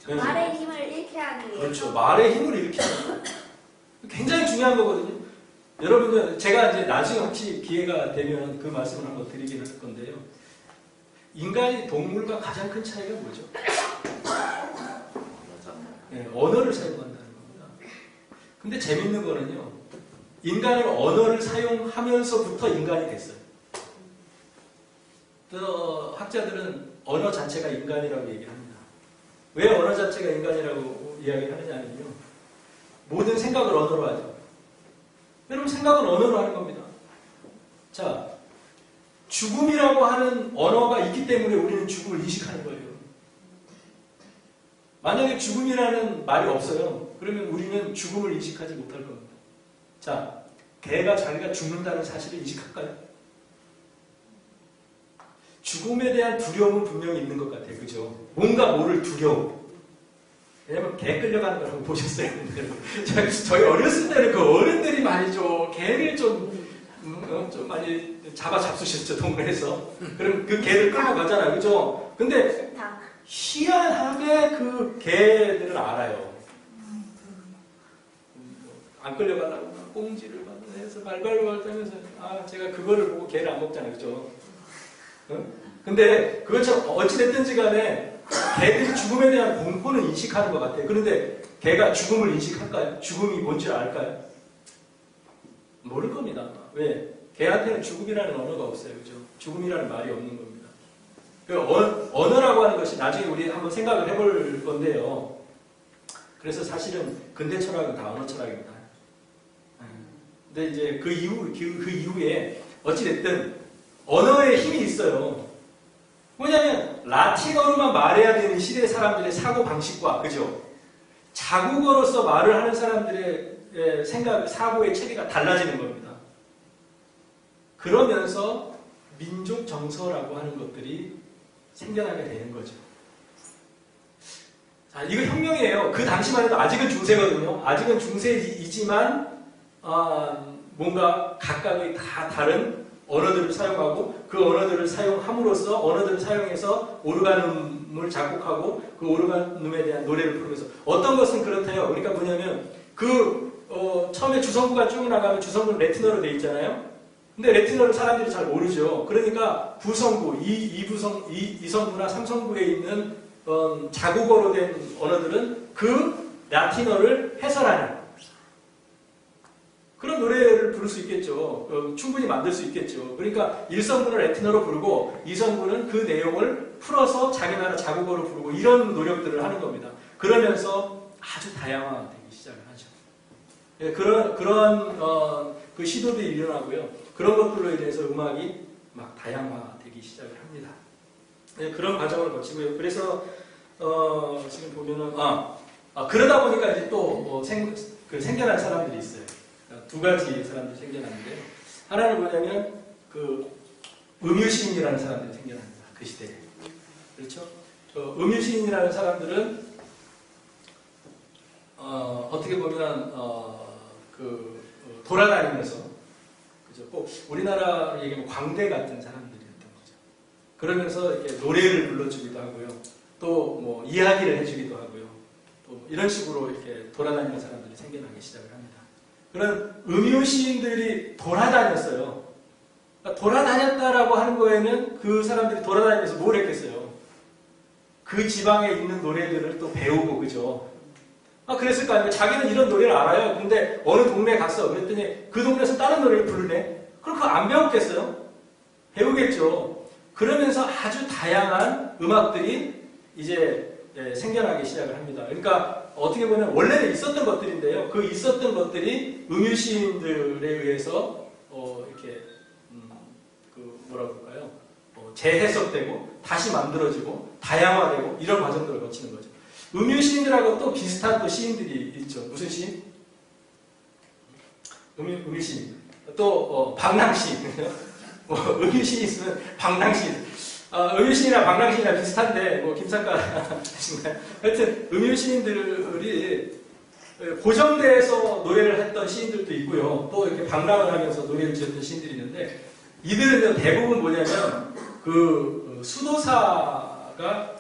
말의 힘을 잃게 하기 위해서.
그렇죠. 말의 힘을 잃게 하는 거. 굉장히 중요한 거거든요. 여러분들, 제가 이제 나중에 혹시 기회가 되면 그 말씀을 한번 드리긴 할 건데요. 인간이 동물과 가장 큰 차이가 뭐죠? 네, 언어를 사용한다는 겁니다. 근데 재밌는 거는요, 인간은 언어를 사용하면서부터 인간이 됐어요. 또 학자들은 언어 자체가 인간이라고 얘기를 합니다. 왜 언어 자체가 인간이라고 이야기를 하느냐면요, 모든 생각을 언어로 하죠. 여러분, 생각은 언어로 하는 겁니다. 자, 죽음이라고 하는 언어가 있기 때문에 우리는 죽음을 인식하는 거예요. 만약에 죽음이라는 말이 없어요. 그러면 우리는 죽음을 인식하지 못할 겁니다. 자, 개가 자기가 죽는다는 사실을 인식할까요? 죽음에 대한 두려움은 분명히 있는 것 같아요. 그죠? 뭔가 모를 두려움. 왜냐면 개 끌려가는 걸 한번 보셨어요? 저희 어렸을 때는 그 어른들이 많이 개를 좀 많이 잡수셨죠, 동네에서. 그럼 그 개를 끌고 가잖아요. 그죠? 근데 희한하게 그 개들은 알아요. 안 끌려가려고 꽁지를 해서 발발발 하면서, 제가 그거를 보고 개를 안 먹잖아요. 그죠? 근데 그것처럼 어찌됐든지 간에 개들이 죽음에 대한 공포는 인식하는 것 같아요. 그런데 개가 죽음을 인식할까요? 죽음이 뭔지 알까요? 모를 겁니다. 왜? 개한테는 죽음이라는 언어가 없어요. 그죠? 죽음이라는 말이 없는 겁니다. 그 언어라고 하는 것이 나중에 우리 한번 생각을 해볼 건데요. 그래서 사실은 근대 철학은 다 언어 철학입니다. 근데 이제 그 이후에 어찌됐든 언어에 힘이 있어요. 뭐냐면 라틴어로만 말해야 되는 시대 사람들의 사고 방식과, 그죠? 자국어로서 말을 하는 사람들의 생각, 사고의 체계가 달라지는 겁니다. 그러면서 민족 정서라고 하는 것들이 생겨나게 되는 거죠. 자, 이거 혁명이에요. 그 당시만 해도 아직은 중세거든요. 아직은 중세이지만 뭔가 각각의 다 다른 언어들을 사용하고, 그 언어들을 사용함으로써 언어들을 사용해서 오르가눔을 작곡하고 그 오르가눔에 대한 노래를 부르면서, 어떤 것은 그렇대요. 그러니까 뭐냐면 처음에 주성부가 쭉 나가면 주성부는 레티너로 돼 있잖아요. 근데 레티너를 사람들이 잘 모르죠. 그러니까 부성부, 이성부나 삼성부에 있는 자국어로 된 언어들은 그 라틴어를 해설하는 그런 노래를 부를 수 있겠죠. 충분히 만들 수 있겠죠. 그러니까 1성부는 레티너로 부르고 2성부는 그 내용을 풀어서 자기 나라 자국어로 부르고, 이런 노력들을 하는 겁니다. 그러면서 아주 다양화되기 시작을 하죠. 예, 그런 그 시도들이 일어나고요. 그런 것들로 인해서 음악이 막 다양화되기 시작을 합니다. 예, 그런 과정을 거치고요. 그래서 지금 보면은 그러다 보니까 이제 또 생겨난 사람들이 있어요. 두 가지 사람들이 생겨났는데요. 하나는 뭐냐면 그 음유시인이라는 사람들이 생겨납니다. 그 시대에. 그렇죠? 음유시인이라는 사람들은 어떻게 보면 돌아다니면서 그죠? 꼭 우리나라 얘기하면 광대 같은 사람들이었던 거죠. 그러면서 이렇게 노래를 불러주기도 하고요. 또 뭐 이야기를 해주기도 하고요. 또 이런 식으로 이렇게 돌아다니는 사람들이 생겨나기 시작을 합니다. 그런 음유시인들이 돌아다녔어요. 그러니까 돌아다녔다라고 하는 거에는 그 사람들이 돌아다니면서 뭘 했겠어요? 그 지방에 있는 노래들을 또 배우고, 그죠? 그랬을 거 아니에요. 자기는 이런 노래를 알아요. 근데 어느 동네에 갔어. 그랬더니 그 동네에서 다른 노래를 부르네. 그럼 그거 안 배웠겠어요? 배우겠죠. 그러면서 아주 다양한 음악들이 이제 생겨나기 시작을 합니다. 그러니까 어떻게 보면 원래는 있었던 것들인데요. 그 있었던 것들이 음유시인들에 의해서 이렇게 뭐라고 할까요? 재해석되고 다시 만들어지고 다양화되고 이런 과정들을 거치는 거죠. 음유시인들하고 또 비슷한 또 시인들이 있죠. 무슨 시인? 음유시인. 또 방랑시인. 음유시인 있으면 방랑시인. 음유시인이나 방랑시인이나 비슷한데 뭐 김상가 하신가요? 하여튼 음유시인들이 고정대에서 노래를 했던 시인들도 있고요. 또 이렇게 방랑을 하면서 노래를 지었던 시인들이 있는데 이들은 대부분 뭐냐면 그 수도사가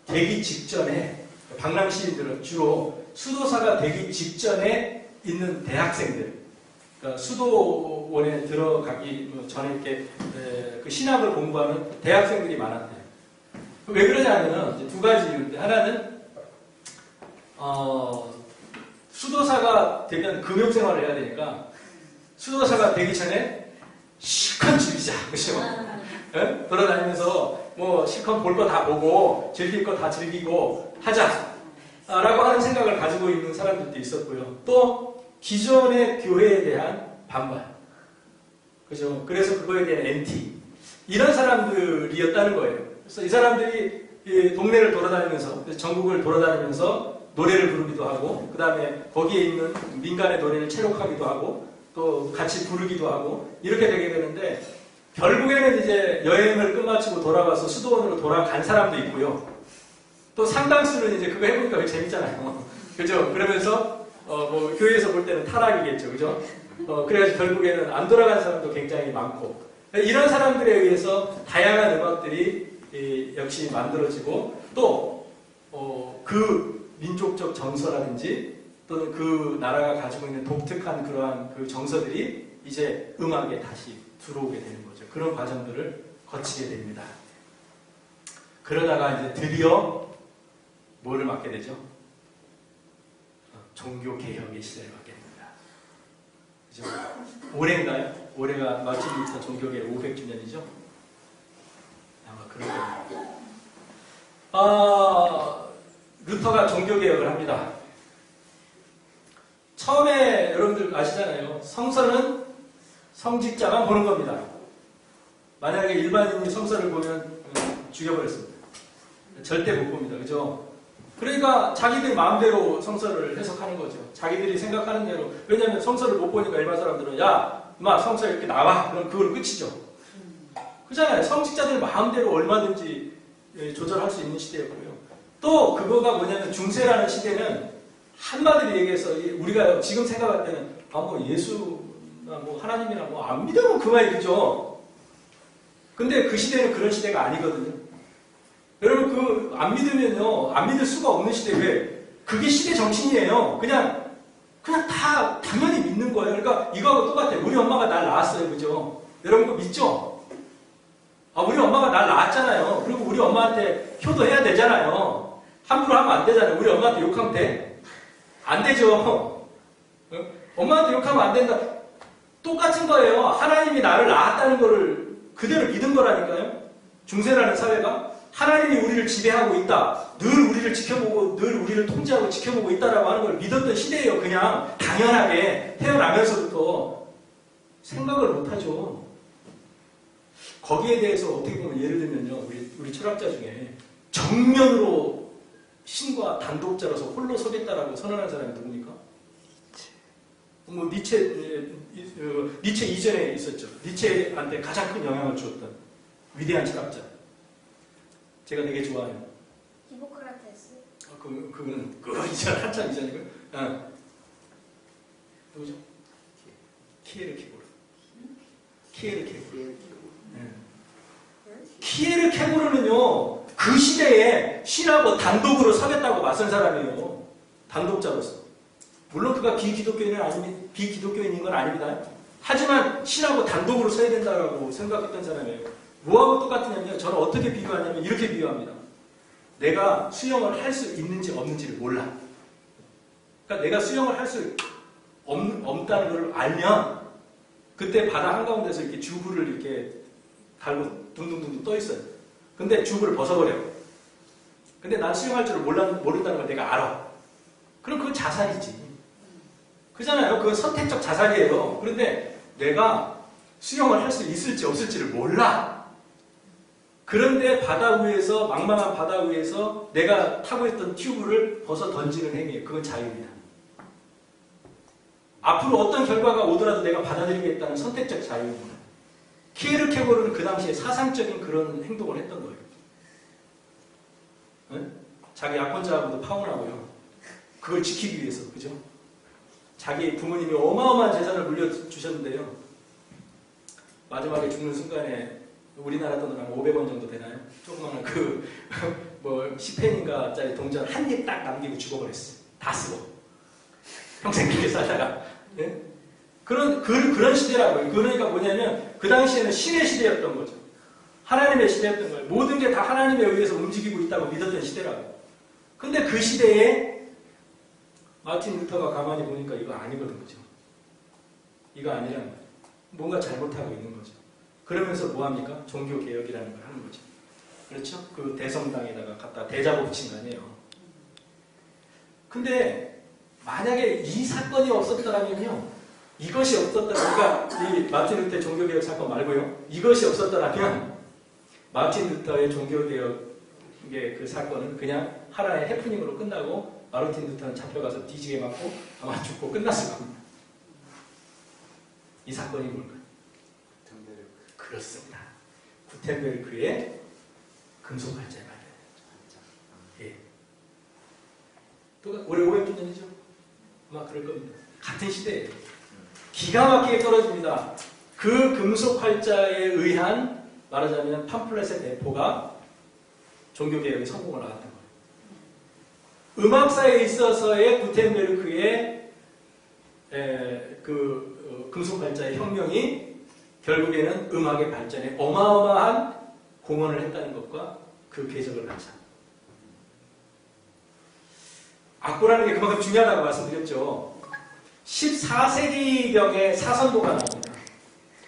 되기 직전에 방랑 시인들은 주로 수도사가 되기 직전에 있는 대학생들, 그러니까 수도원에 들어가기 전에 이렇게 그 신학을 공부하는 대학생들이 많았대요. 왜 그러냐면 이제 두 가지 이유인데 하나는 수도사가 되면 금욕생활을 해야 되니까 수도사가 되기 전에 실컷 즐기자, 그렇죠? 네? 돌아다니면서 뭐 실컷 볼 거 다 보고 즐길 거 다 즐기고 하자라고 하는 생각을 가지고 있는 사람들도 있었고요. 또 기존의 교회에 대한 반발, 그죠? 그래서 그거에 대한 NT 이런 사람들이었다는 거예요. 그래서 이 사람들이 이 동네를 돌아다니면서 전국을 돌아다니면서 노래를 부르기도 하고 그 다음에 거기에 있는 민간의 노래를 채록하기도 하고 또 같이 부르기도 하고 이렇게 되게 되는데 결국에는 이제 여행을 끝마치고 돌아가서 수도원으로 돌아간 사람도 있고요. 또 상당수는 이제 그거 해보니까 재밌잖아요. 그죠? 그러면서 뭐 교회에서 볼 때는 타락이겠죠. 그죠? 그래가지고 결국에는 안 돌아간 사람도 굉장히 많고 이런 사람들에 의해서 다양한 음악들이 역시 만들어지고 또 그 민족적 정서라든지 또는 그 나라가 가지고 있는 독특한 그러한 그 정서들이 이제 음악에 다시 들어오게 되는 거죠. 그런 과정들을 거치게 됩니다. 그러다가 이제 드디어 뭐를 맡게 되죠? 종교개혁의 시대를 맡게 됩니다. 그죠? 올해인가요? 올해가 마침부터 종교개혁 500주년이죠? 아마 그럴 겁니다. 루터가 종교개혁을 합니다. 처음에 여러분들 아시잖아요. 성서는 성직자만 보는 겁니다. 만약에 일반인이 성서를 보면 죽여버렸습니다. 절대 못 봅니다. 그죠? 그러니까 자기들 마음대로 성서를 해석하는 거죠. 자기들이 생각하는 대로. 왜냐하면 성서를 못 보니까 일반 사람들은 야, 임마 성서 이렇게 나와. 그럼 그걸 끝이죠. 그잖아요. 성직자들 마음대로 얼마든지 조절할 수 있는 시대였고요. 또 그거가 뭐냐면 중세라는 시대는 한마디로 얘기해서 우리가 지금 생각할 때는 뭐 예수나 뭐 하나님이나 뭐 안 믿으면 그만이 그죠. 근데 그 시대는 그런 시대가 아니거든요. 여러분 그 안 믿으면요 안 믿을 수가 없는 시대. 왜? 그게 시대 정신이에요. 그냥 다 당연히 믿는 거예요. 그러니까 이거하고 똑같아요. 우리 엄마가 날 낳았어요, 그죠? 여러분 그거 믿죠? 우리 엄마가 날 낳았잖아요. 그리고 우리 엄마한테 효도해야 되잖아요. 함부로 하면 안 되잖아요. 우리 엄마한테 욕하면 돼? 안 되죠. 엄마한테 욕하면 안 된다. 똑같은 거예요. 하나님이 나를 낳았다는 거를 그대로 믿은 거라니까요. 중세라는 사회가 하나님이 우리를 지배하고 있다. 늘 우리를 지켜보고 늘 우리를 통제하고 지켜보고 있다라고 하는 걸 믿었던 시대예요. 그냥 당연하게 태어나면서부터 생각을 못하죠. 거기에 대해서 어떻게 보면 예를 들면요. 우리 철학자 중에 정면으로 신과 단독자로서 홀로 서겠다라고 선언한 사람이 누굽니까? 뭐 니체 이전에 있었죠. 니체한테 가장 큰 영향을 주었던 위대한 철학자. 제가 되게 좋아해요.
히포크라테스.
그거는 이전 한참 이전이고요. 누구죠? 키에르케고르. 키에르케고르는요, 그 시대에 신하고 단독으로 서겠다고 맞선 사람이에요. 단독자로서. 물론 그가 비기독교인인 건 아닙니다. 하지만 신하고 단독으로 서야 된다고 생각했던 사람이에요. 뭐하고 똑같으냐면, 저는 어떻게 비교하냐면 이렇게 비교합니다. 내가 수영을 할 수 있는지 없는지를 몰라. 그러니까 내가 수영을 할 수 없다는 걸 알면 그때 바다 한가운데서 이렇게 주부를 이렇게 달고 둥둥둥둥 떠 있어요. 근데 주부를 벗어버려요. 근데 난 수영할 줄을 모른다는 걸 내가 알아. 그럼 그건 자살이지. 그잖아요. 그건 선택적 자살이에요. 그런데 내가 수영을 할 수 있을지 없을지를 몰라. 그런데 바다 위에서, 망망한 바다 위에서 내가 타고 있던 튜브를 벗어 던지는 행위예요. 그건 자유입니다. 앞으로 어떤 결과가 오더라도 내가 받아들이겠다는 선택적 자유입니다. 키에르케고르는 그 당시에 사상적인 그런 행동을 했던 거예요. 네? 자기 약혼자하고도 파혼하고요. 그걸 지키기 위해서, 그죠? 자기 부모님이 어마어마한 재산을 물려주셨는데요. 마지막에 죽는 순간에 우리나라 돈으로 한 500원 정도 되나요? 조그마한 10펜인가짜리 동전 한 입 딱 남기고 죽어버렸어요. 다 쓰고. 평생 그렇게 살다가. 네? 그런 시대라고요. 그러니까 뭐냐면, 그 당시에는 신의 시대였던 거죠. 하나님의 시대였던 거예요. 모든 게 다 하나님에 의해서 움직이고 있다고 믿었던 시대라고. 근데 그 시대에 마틴 루터가 가만히 보니까 이거 아니거든, 그죠? 이거 아니란 말이에요. 뭔가 잘못하고 있는 거죠. 그러면서 뭐합니까? 종교개혁이라는 걸 하는 거죠. 그렇죠? 그 대성당에다가 갖다 대자보 붙인 거 아니에요. 근데 만약에 이 사건이 없었더라면요, 이것이 없었더라면, 그러니까 이 마틴 루터의 종교개혁 사건 말고요, 이것이 없었더라면 마틴 루터의 종교개혁의 그 사건은 그냥 하나의 해프닝으로 끝나고 마르틴 루터는 잡혀가서 뒤지게 맞고 아마 죽고 끝났을 겁니다. 이 사건이 뭘까요? 그렇습니다. 구텐베르크의 금속 활자에 발견했죠. 예. 또 올해 500주년이죠. 아마 그럴 겁니다. 같은 시대에 기가 막히게 떨어집니다. 그 금속 활자에 의한 말하자면 팜플렛의 배포가 종교개혁의 성공을 낳았던 거예요. 음악사에 있어서의 구텐베르크의 금속 활자의 혁명이 결국에는 음악의 발전에 어마어마한 공헌을 했다는 것과 그 궤적을 하자. 악보라는 게 그만큼 중요하다고 말씀드렸죠. 14세기경에 사선보가 나옵니다.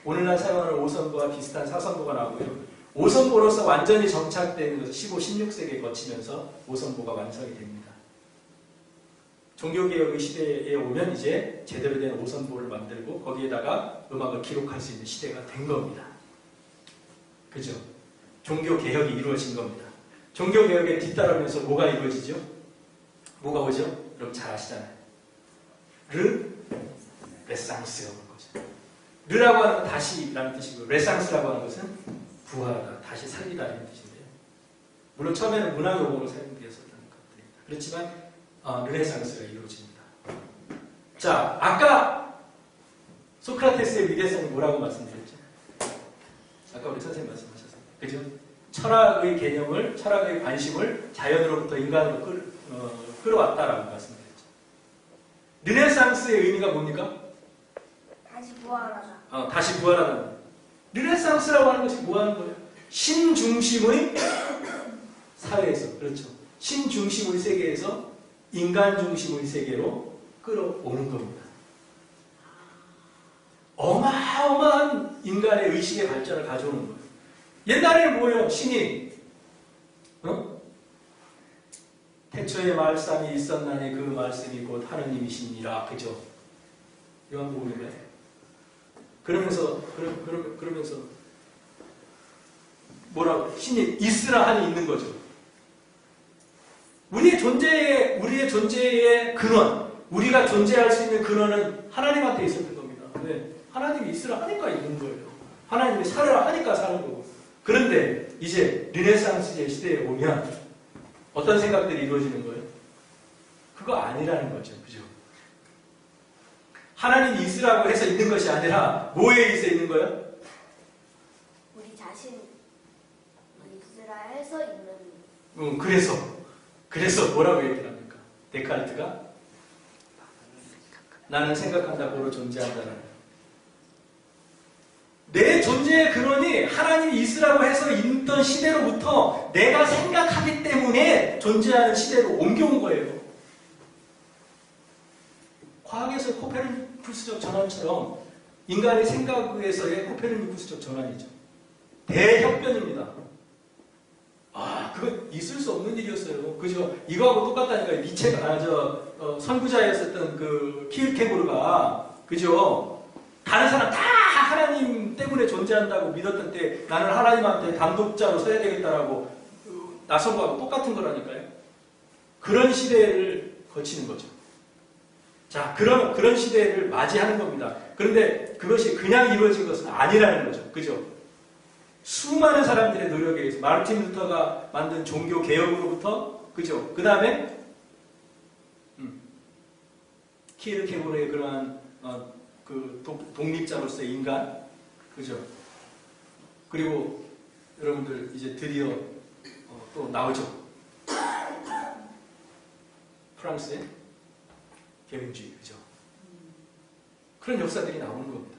오늘날 사용하는 5선보와 비슷한 사선보가 나오고요. 5선보로서 완전히 정착되는 것은 15, 16세기에 거치면서 5선보가 완성이 됩니다. 종교개혁의 시대에 오면 이제 제대로 된 5선보를 만들고 거기에다가 음악을 기록할 수 있는 시대가 된 겁니다. 그죠? 종교개혁이 이루어진 겁니다. 종교개혁에 뒤따르면서 뭐가 이루어지죠? 뭐가 오죠? 여러분 잘 아시잖아요. 레상스가 오는 거죠. 르라고 하는 건 다시라는 뜻이고, 레상스라고 하는 것은 부활하다, 다시 살리다 이런 뜻인데요. 물론 처음에는 문학 용어로 사용되었었다는 것들입니다. 그렇지만 르네상스가 이루어집니다. 자, 아까 소크라테스의 위대성이 뭐라고 말씀드렸죠? 아까 우리 선생님 말씀하셨어요. 그죠? 철학의 개념을, 철학의 관심을 자연으로부터 인간으로 끌어왔다라고 말씀드렸죠. 르네상스의 의미가 뭡니까?
다시 부활하다.
다시 부활하다. 르네상스라고 하는 것이 뭐 하는 거예요? 신중심의 사회에서, 그렇죠. 신중심의 세계에서 인간 중심의 세계로 끌어오는 겁니다. 어마어마한 인간의 의식의 발전을 가져오는 거예요. 옛날에는 뭐예요? 신이 태초에 말씀이 있었나니 그 말씀이 곧 하느님이시니라. 그죠? 요한복음에 그러면서 뭐라고? 신이 있으라 하니 있는 거죠. 우리의 존재의 근원, 우리가 존재할 수 있는 근원은 하나님한테 있었던 겁니다. 네. 하나님이 있으라 하니까 있는 거예요. 하나님이 살으라 하니까 사는 거고. 그런데 이제 르네상스 시대에 오면 어떤 생각들이 이루어지는 거예요? 그거 아니라는 거죠. 그죠? 하나님이 있으라고 해서 있는 것이 아니라 뭐에 있어 있는 거예요?
우리 자신 있으라 해서 있는.
그래서 뭐라고 얘기를 합니까? 데카르트가 나는 생각한다 고로 존재한다는 내 존재의 근원이 하나님이 있으라고 해서 있던 시대로부터 내가 생각하기 때문에 존재하는 시대로 옮겨온 거예요. 과학에서의 코페르니쿠스적 전환처럼 인간의 생각에서의 코페르니쿠스적 전환이죠. 대혁변입니다. 그건 있을 수 없는 일이었어요. 그죠? 이거하고 똑같다니까요. 니체가, 선구자였었던 그 키르케고르가, 그죠? 다른 사람 다 하나님 때문에 존재한다고 믿었던 때 나는 하나님한테 단독자로 서야 되겠다라고 나선 거하고 똑같은 거라니까요. 그런 시대를 거치는 거죠. 자, 그런 시대를 맞이하는 겁니다. 그런데 그것이 그냥 이루어진 것은 아니라는 거죠. 그죠? 수많은 사람들의 노력에 의해서 마르틴 루터가 만든 종교 개혁으로부터, 그죠? 그 다음에 키르케고르의 그러한 그 독립자로서의 인간, 그죠? 그리고 여러분들 이제 드디어 또 나오죠. 프랑스의 계몽주의, 그죠? 그런 역사들이 나오는 겁니다.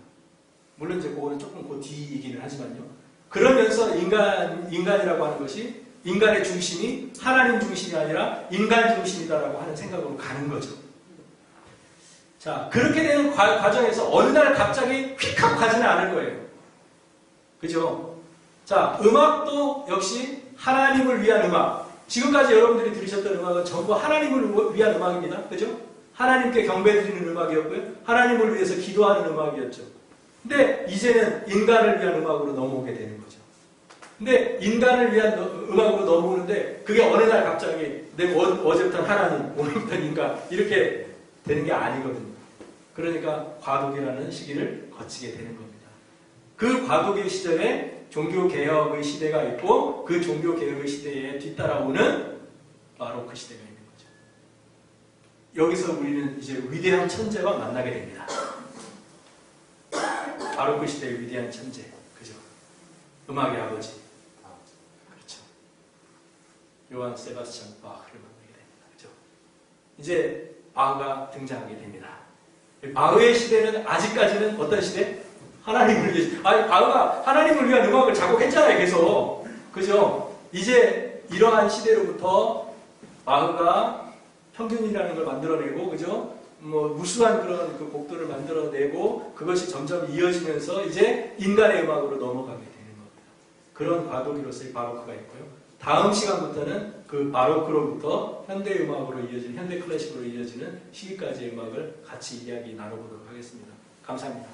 물론 이제 그거는 조금 그 뒤이기는 하지만요. 그러면서 인간이라고 하는 것이 인간의 중심이 하나님 중심이 아니라 인간 중심이다라고 하는 생각으로 가는 거죠. 자, 그렇게 되는 과정에서 어느 날 갑자기 휙 하고 가지는 않을 거예요. 그죠? 자, 음악도 역시 하나님을 위한 음악. 지금까지 여러분들이 들으셨던 음악은 전부 하나님을 위한 음악입니다. 그죠? 하나님께 경배드리는 음악이었고요. 하나님을 위해서 기도하는 음악이었죠. 근데 이제는 인간을 위한 음악으로 넘어오게 되는 거죠. 근데 인간을 위한 음악으로 넘어오는데 그게 어느 날 갑자기 어제부터는 하나님, 오늘부터는 인간 이렇게 되는 게 아니거든요. 그러니까 과도기라는 시기를 거치게 되는 겁니다. 그 과도기 시절에 종교개혁의 시대가 있고 그 종교개혁의 시대에 뒤따라오는 바로크 시대가 있는 거죠. 여기서 우리는 이제 위대한 천재와 만나게 됩니다. 바로크 시대의 위대한 천재, 그죠? 음악의 아버지, 그렇죠? 요한 세바스찬 바흐를 만나게 됩니다, 그죠? 이제 바흐가 등장하게 됩니다. 바흐의 시대는 아직까지는 어떤 시대? 하나님을 위해, 바흐가 하나님을 위한 음악을 작곡했잖아요, 계속, 그죠? 이제 이러한 시대로부터 바흐가 평균이라는 걸 만들어내고, 그죠? 무수한 그런 그 곡들을 만들어내고 그것이 점점 이어지면서 이제 인간의 음악으로 넘어가게 되는 겁니다. 그런 과도기로서의 바로크가 있고요. 다음 시간부터는 그 바로크로부터 현대 음악으로 이어지는 현대 클래식으로 이어지는 시기까지의 음악을 같이 이야기 나눠보도록 하겠습니다. 감사합니다.